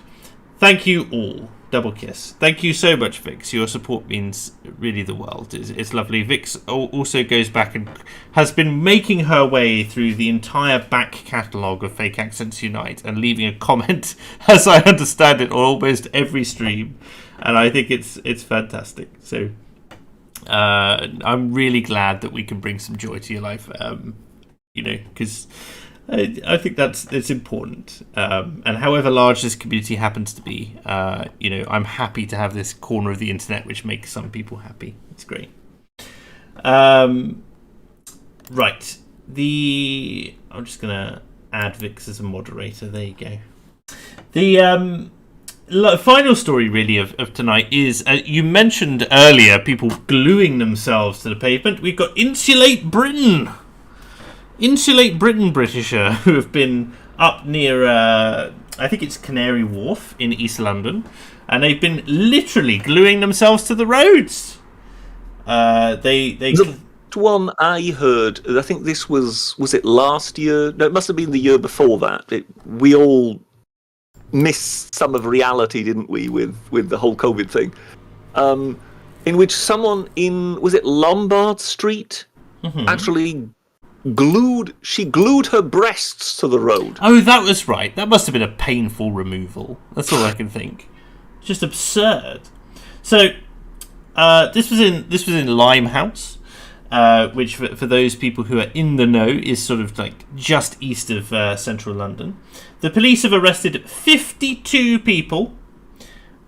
Thank you all. Double kiss. Thank you so much, Vix. Your support means really the world. It's lovely. Vix also goes back and has been making her way through the entire back catalogue of Fake Accents Unite and leaving a comment, as I understand it, on almost every stream. And I think it's fantastic. So I'm really glad that we can bring some joy to your life. Because I think it's important, and however large this community happens to be, I'm happy to have this corner of the internet which makes some people happy. It's great. Right, I'm just gonna add Vix as a moderator. There you go. The final story really of tonight is you mentioned earlier people gluing themselves to the pavement. We've got Insulate Britain Britisher, who have been up near, I think it's Canary Wharf in East London, and they've been literally gluing themselves to the roads.
The one I heard, I think this was it last year? No, it must have been the year before that. We all missed some of reality, didn't we, with the whole COVID thing? In which someone was it Lombard Street, actually glued her breasts to the road.
Oh, that was right. That must have been a painful removal. That's all I can think. Just absurd. So this was in Limehouse, which for those people who are in the know is sort of like just east of central London. The police have arrested 52 people.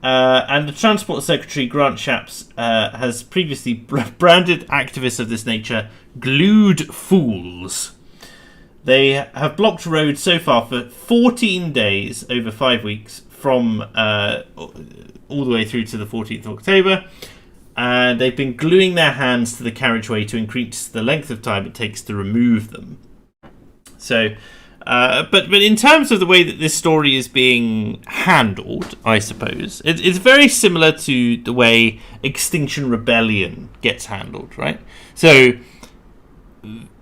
And the Transport Secretary, Grant Shapps, has previously branded activists of this nature glued fools. They have blocked roads so far for 14 days over 5 weeks from all the way through to the 14th of October. And they've been gluing their hands to the carriageway to increase the length of time it takes to remove them. So... But in terms of the way that this story is being handled, I suppose, it's very similar to the way Extinction Rebellion gets handled, right? So,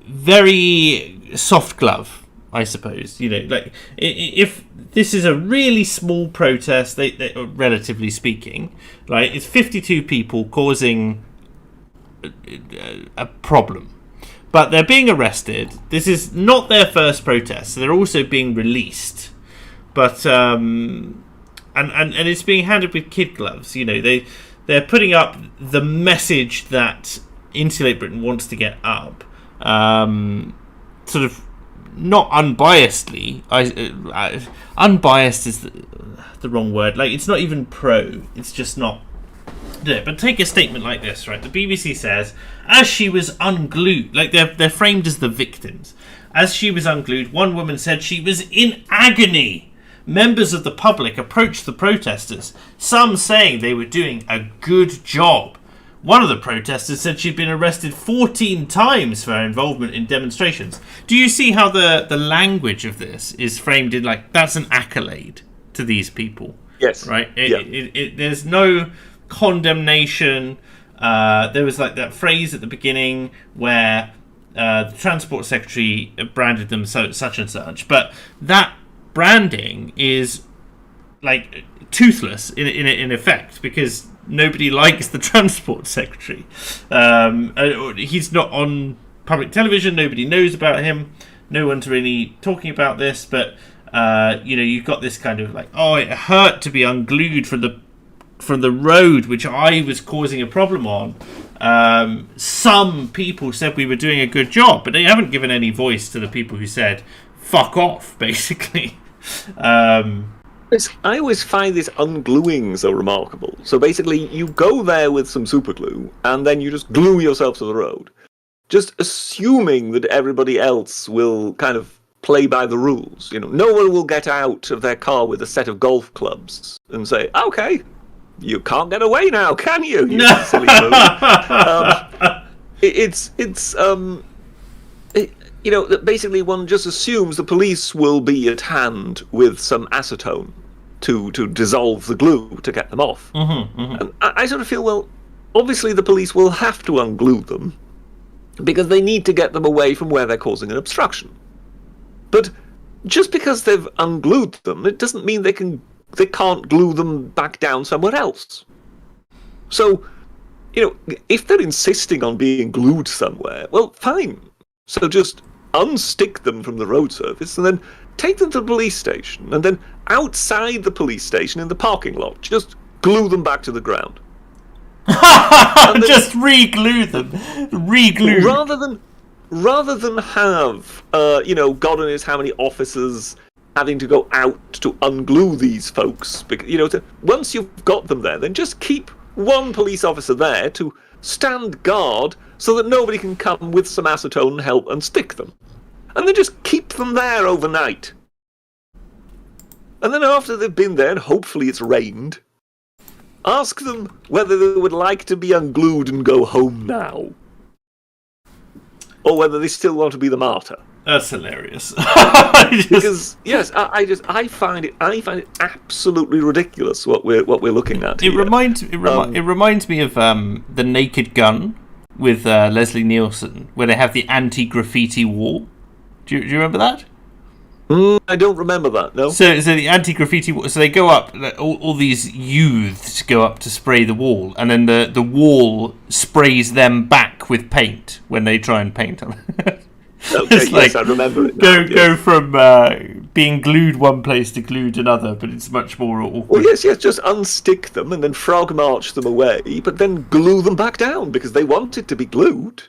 very soft glove, I suppose. Like if this is a really small protest, they relatively speaking, right? It's 52 people causing a problem. But they're being arrested. This is not their first protest, so they're also being released. But and it's being handled with kid gloves. They're putting up the message that Insulate Britain wants to get up. Sort of, not unbiasedly. Unbiased is the wrong word. Like, it's not even pro. It's just not. But take a statement like this, right? The BBC says, as she was unglued, like they're framed as the victims. As she was unglued, one woman said she was in agony. Members of the public approached the protesters, some saying they were doing a good job. One of the protesters said she'd been arrested 14 times for her involvement in demonstrations. Do you see how the language of this is framed in, like, that's an accolade to these people?
Yes.
Right? There's no condemnation. There was, like, that phrase at the beginning where the Transport Secretary branded them such and such. But that branding is, like, toothless in effect, because nobody likes the Transport Secretary. He's not on public television. Nobody knows about him. No one's really talking about this. But you've got this kind of like, oh, it hurt to be unglued from the road which I was causing a problem on. Some people said we were doing a good job, but they haven't given any voice to the people who said fuck off, basically.
I always find this ungluing so remarkable. So basically, you go there with some super glue, and then you just glue yourself to the road, just assuming that everybody else will kind of play by the rules. You know, no one will get out of their car with a set of golf clubs and say, "Okay, you can't get away now, can you? You silly fool." Basically one just assumes the police will be at hand with some acetone to dissolve the glue to get them off. And I sort of feel, well, obviously the police will have to unglue them because they need to get them away from where they're causing an obstruction. But just because they've unglued them, it doesn't mean they can't glue them back down somewhere else. So, if they're insisting on being glued somewhere, well, fine. So just unstick them from the road surface and then take them to the police station, and then outside the police station in the parking lot, just glue them back to the ground.
Just re-glue them. Re-glue.
Rather than have, God knows how many officers having to go out to unglue these folks. Once you've got them there, then just keep one police officer there to stand guard so that nobody can come with some acetone and help unstick them. And then just keep them there overnight. And then after they've been there, and hopefully it's rained, ask them whether they would like to be unglued and go home now. Or whether they still want to be the martyr.
That's hilarious.
Because yes, I find it absolutely ridiculous what we're looking at.
It reminds me of The Naked Gun with Leslie Nielsen, where they have the anti-graffiti wall. Do you remember that?
I don't remember that. No.
So the anti-graffiti wall. So they go up. All these youths go up to spray the wall, and then the wall sprays them back with paint when they try and paint on it.
Okay, yes, like, I remember it
now. Go from being glued one place to glued another, but it's much more awkward.
Well, yes, just unstick them and then frog march them away, but then glue them back down because they wanted to be glued.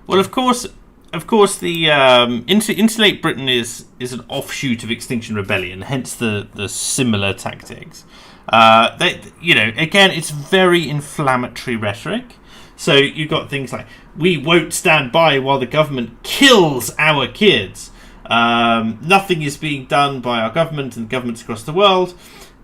Well, of course, the Insulate Britain is an offshoot of Extinction Rebellion, hence the similar tactics. Again, it's very inflammatory rhetoric. So you've got things like, we won't stand by while the government kills our kids. Nothing is being done by our government and governments across the world.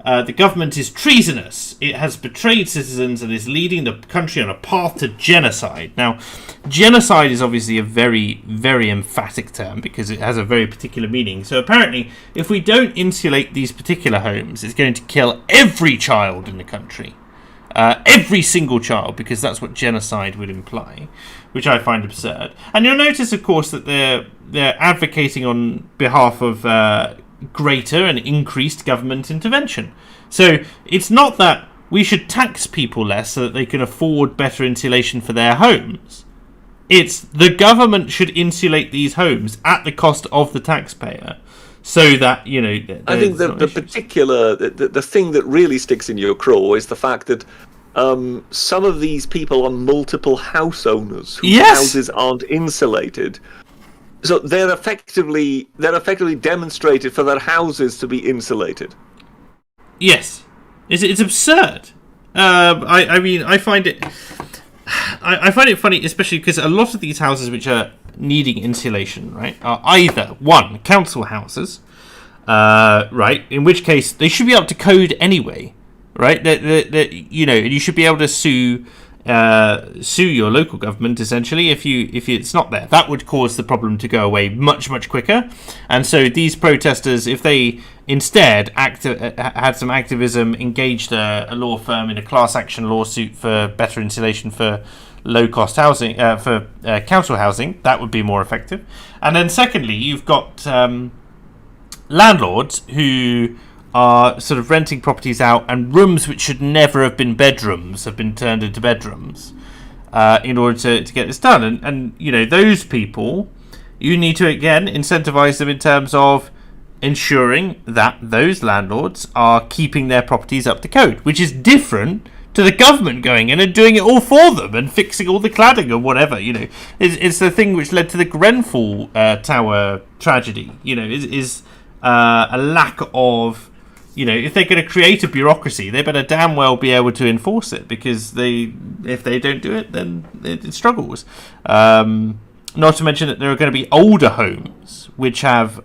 The government is treasonous. It has betrayed citizens and is leading the country on a path to genocide. Now, genocide is obviously a very, very emphatic term because it has a very particular meaning. So apparently, if we don't insulate these particular homes, it's going to kill every child in the country. Every single child, because that's what genocide would imply, which I find absurd. And you'll notice, of course, that they're advocating on behalf of greater and increased government intervention. So it's not that we should tax people less so that they can afford better insulation for their homes. It's the government should insulate these homes at the cost of the taxpayer. So that,
I think the thing that really sticks in your craw is the fact that some of these people are multiple house owners whose houses aren't insulated So they're effectively demonstrated for their houses to be insulated.
Yes, it's absurd. I mean, I find it funny, especially because a lot of these houses which are needing insulation, right, are either one, council houses, right, in which case they should be up to code anyway, right? That you know, you should be able to sue your local government essentially if it's not there. That would cause the problem to go away much quicker. And so these protesters, if they instead had some activism, engaged a law firm in a class action lawsuit for better insulation for low cost housing, for council housing, that would be more effective. And then secondly, you've got landlords who are sort of renting properties out, and rooms which should never have been bedrooms have been turned into bedrooms in order to get this done. And you know, those people, you need to again incentivize them in terms of ensuring that those landlords are keeping their properties up to code, which is different to the government going in and doing it all for them and fixing all the cladding or whatever. You know, it's the thing which led to the Grenfell Tower tragedy. You know, is a lack of, you know, if they're going to create a bureaucracy, they better damn well be able to enforce it, because if they don't do it, then it struggles. Not to mention that there are going to be older homes which have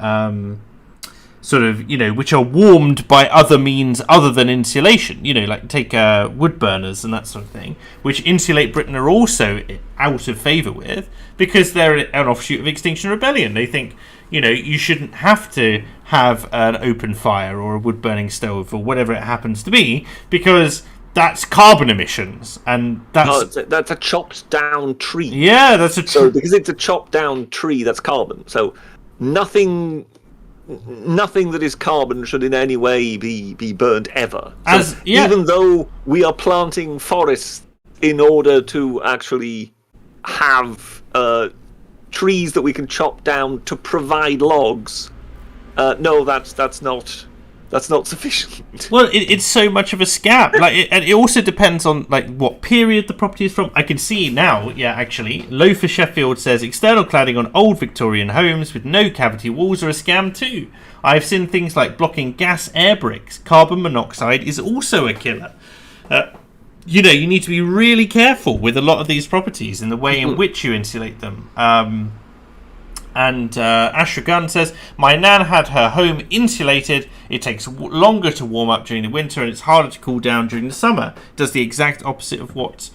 sort of, you know, which are warmed by other means other than insulation. You know, like take wood burners and that sort of thing, which Insulate Britain are also out of favour with, because they're an offshoot of Extinction Rebellion. They think, you know, you shouldn't have to have an open fire or a wood-burning stove or whatever it happens to be, because that's carbon emissions, and that's
a chopped down tree.
Yeah, that's a
so because it's a chopped down tree, that's carbon. So nothing that is carbon should in any way be burned ever. So even though we are planting forests in order to actually have trees that we can chop down to provide logs, no, that's not sufficient.
Well, it's so much of a scam. Like, and it also depends on like what period the property is from. I can see now, yeah, actually, Loafer Sheffield says external cladding on old Victorian homes with no cavity walls are a scam too. I've seen things like blocking gas air bricks. Carbon monoxide is also a killer. You know, you need to be really careful with a lot of these properties in the way in which you insulate them. And Ashra Gunn says, my nan had her home insulated. It takes longer to warm up during the winter, and it's harder to cool down during the summer. It does the exact opposite of what's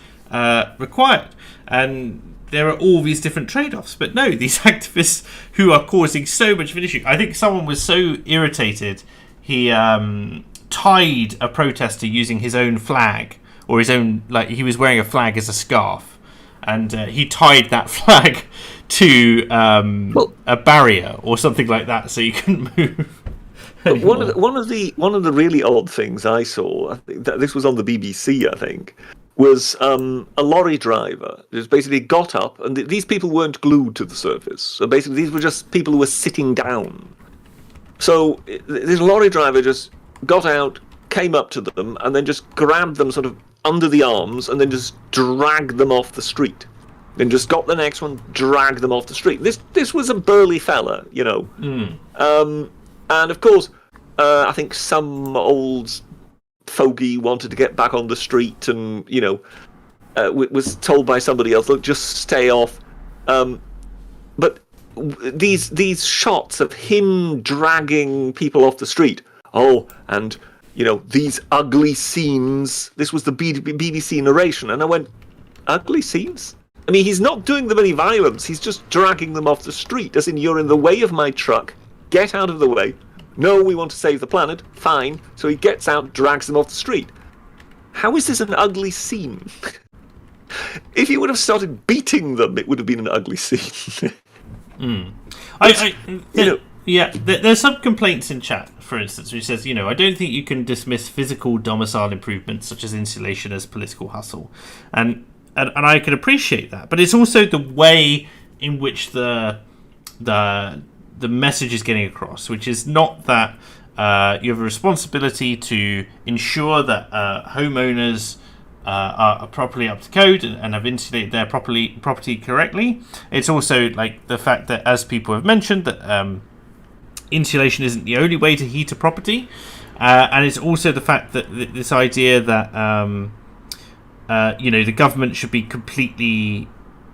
required. And there are all these different trade-offs. But no, these activists who are causing so much of an issue. I think someone was so irritated, he tied a protester using his own flag, or his own, like, he was wearing a flag as a scarf, and he tied that flag to a barrier or something like that, so you couldn't move.
One of the really odd things I saw, I think that this was on the BBC, I think, was a lorry driver just basically got up, and these people weren't glued to the surface. So basically, these were just people who were sitting down. So this lorry driver just got out, came up to them, and then just grabbed them sort of under the arms, and then just dragged them off the street. Then just got the next one, dragged them off the street. This was a burly fella, you know. And of course, I think some old fogey wanted to get back on the street, and you know, was told by somebody else, "Look, just stay off." But these shots of him dragging people off the street. Oh, and you know, these ugly scenes. This was the BBC narration, and I went, ugly scenes? I mean, he's not doing them any violence. He's just dragging them off the street, as in, you're in the way of my truck. Get out of the way. No, we want to save the planet. Fine. So he gets out, drags them off the street. How is this an ugly scene? If he would have started beating them, it would have been an ugly scene.
Yeah, there's some complaints in chat, for instance, which says, you know, I don't think you can dismiss physical domicile improvements such as insulation as political hustle. And I can appreciate that, but it's also the way in which the message is getting across, which is not that you have a responsibility to ensure that homeowners are properly up to code and have insulated their property correctly. It's also like the fact that, as people have mentioned, that insulation isn't the only way to heat a property, and it's also the fact that this idea that the government should be completely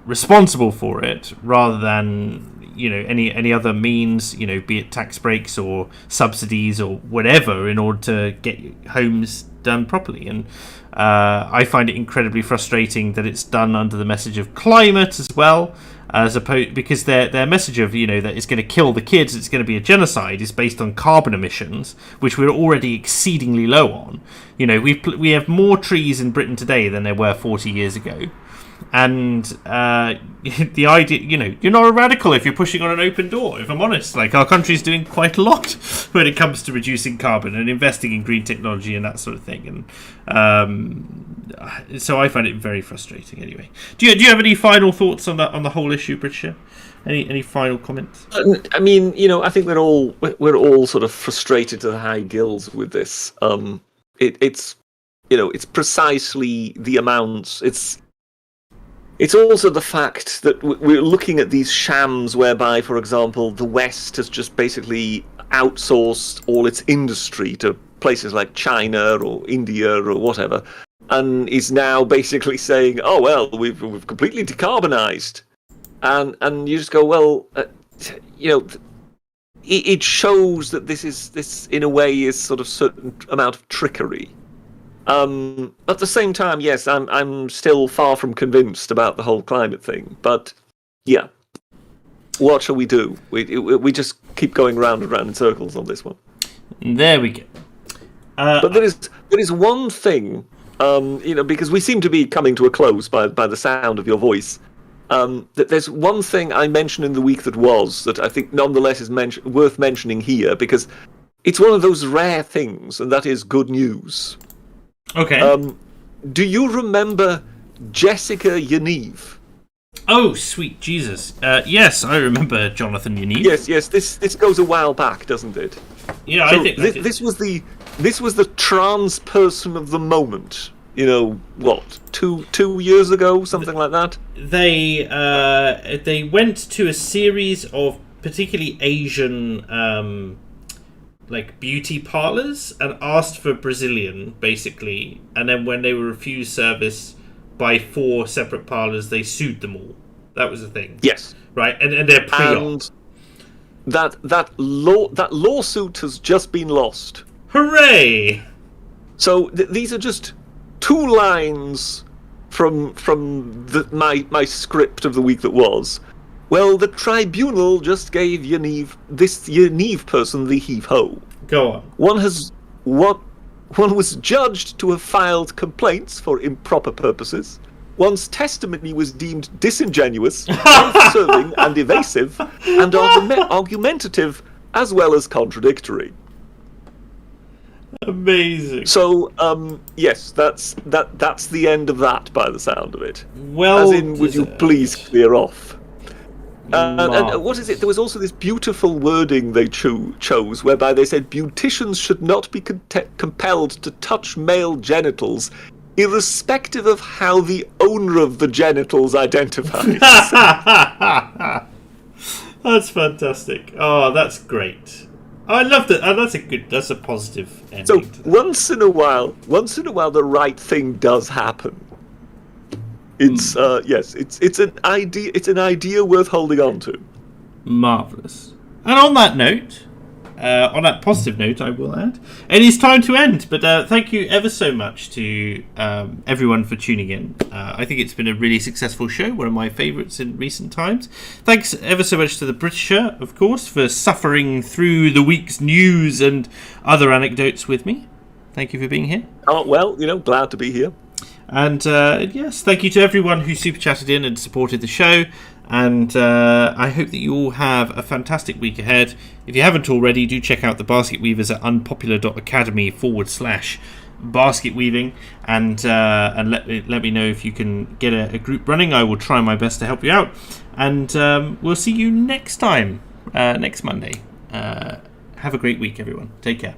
responsible for it rather than any other means, be it tax breaks or subsidies or whatever, in order to get homes done properly. And I find it incredibly frustrating that it's done under the message of climate as well, as opposed, because their message of that it's going to kill the kids, it's going to be a genocide, is based on carbon emissions, which we're already exceedingly low on. We have more trees in Britain today than there were 40 years ago. And the idea, you're not a radical if you're pushing on an open door, if I'm honest. Like, our country's doing quite a lot when it comes to reducing carbon and investing in green technology and that sort of thing. And so I find it very frustrating anyway. Do you have any final thoughts on the whole issue, Britisher? Any final comments?
I mean, I think we're all sort of frustrated to the high gills with this. It's precisely the amounts. It's also the fact that we're looking at these shams whereby, for example, the West has just basically outsourced all its industry to places like China or India or whatever, and is now basically saying, "Oh well, we've completely decarbonized," and you just go, "Well, it shows that this in a way is sort of certain amount of trickery." At the same time, yes, I'm still far from convinced about the whole climate thing. But yeah, what shall we do? We just keep going round and round in circles on this one.
There we go.
But there is one thing, because we seem to be coming to a close by the sound of your voice. That there's one thing I mentioned in the week that was that I think nonetheless is worth mentioning here, because it's one of those rare things, and that is good news.
Okay.
Do you remember Jessica Yaniv?
Oh, sweet Jesus! Yes, I remember Jonathan Yaniv.
Yes. This goes a while back, doesn't it?
Yeah,
so
I think
this was the trans person of the moment. What, 2 years ago, something like that.
They went to a series of particularly Asian beauty parlors and asked for Brazilian, basically, and then when they were refused service by 4 separate parlors, they sued them all. That was the thing.
Yes.
Right, and they're pre-op.
That lawsuit has just been lost.
Hooray!
So these are just 2 lines from my script of the week that was. Well, the tribunal just gave this Yaniv person the heave-ho.
Go on.
One was judged to have filed complaints for improper purposes. One's testimony was deemed disingenuous, self-serving and evasive, and argumentative as well as contradictory.
Amazing.
So, yes, that's the end of that by the sound of it.
Well,
as in, would you please clear off? And what is it? There was also this beautiful wording they chose, whereby they said beauticians should not be compelled to touch male genitals, irrespective of how the owner of the genitals identifies.
That's fantastic. Oh, that's great. I love that. That's a positive ending.
So once in a while, the right thing does happen. It's yes, it's an idea. It's an idea worth holding on to.
Marvelous. And on that note, on that positive note, I will add, it is time to end. But thank you ever so much to everyone for tuning in. I think it's been a really successful show, one of my favourites in recent times. Thanks ever so much to the Britisher, of course, for suffering through the week's news and other anecdotes with me. Thank you for being here.
Oh well, glad to be here.
And yes, thank you to everyone who super chatted in and supported the show. And I hope that you all have a fantastic week ahead. If you haven't already, do check out the basket weavers at unpopular.academy/basket weaving, and let me know if you can get a group running. I will try my best to help you out. And we'll see you next time, next Monday. Have a great week, everyone. Take care.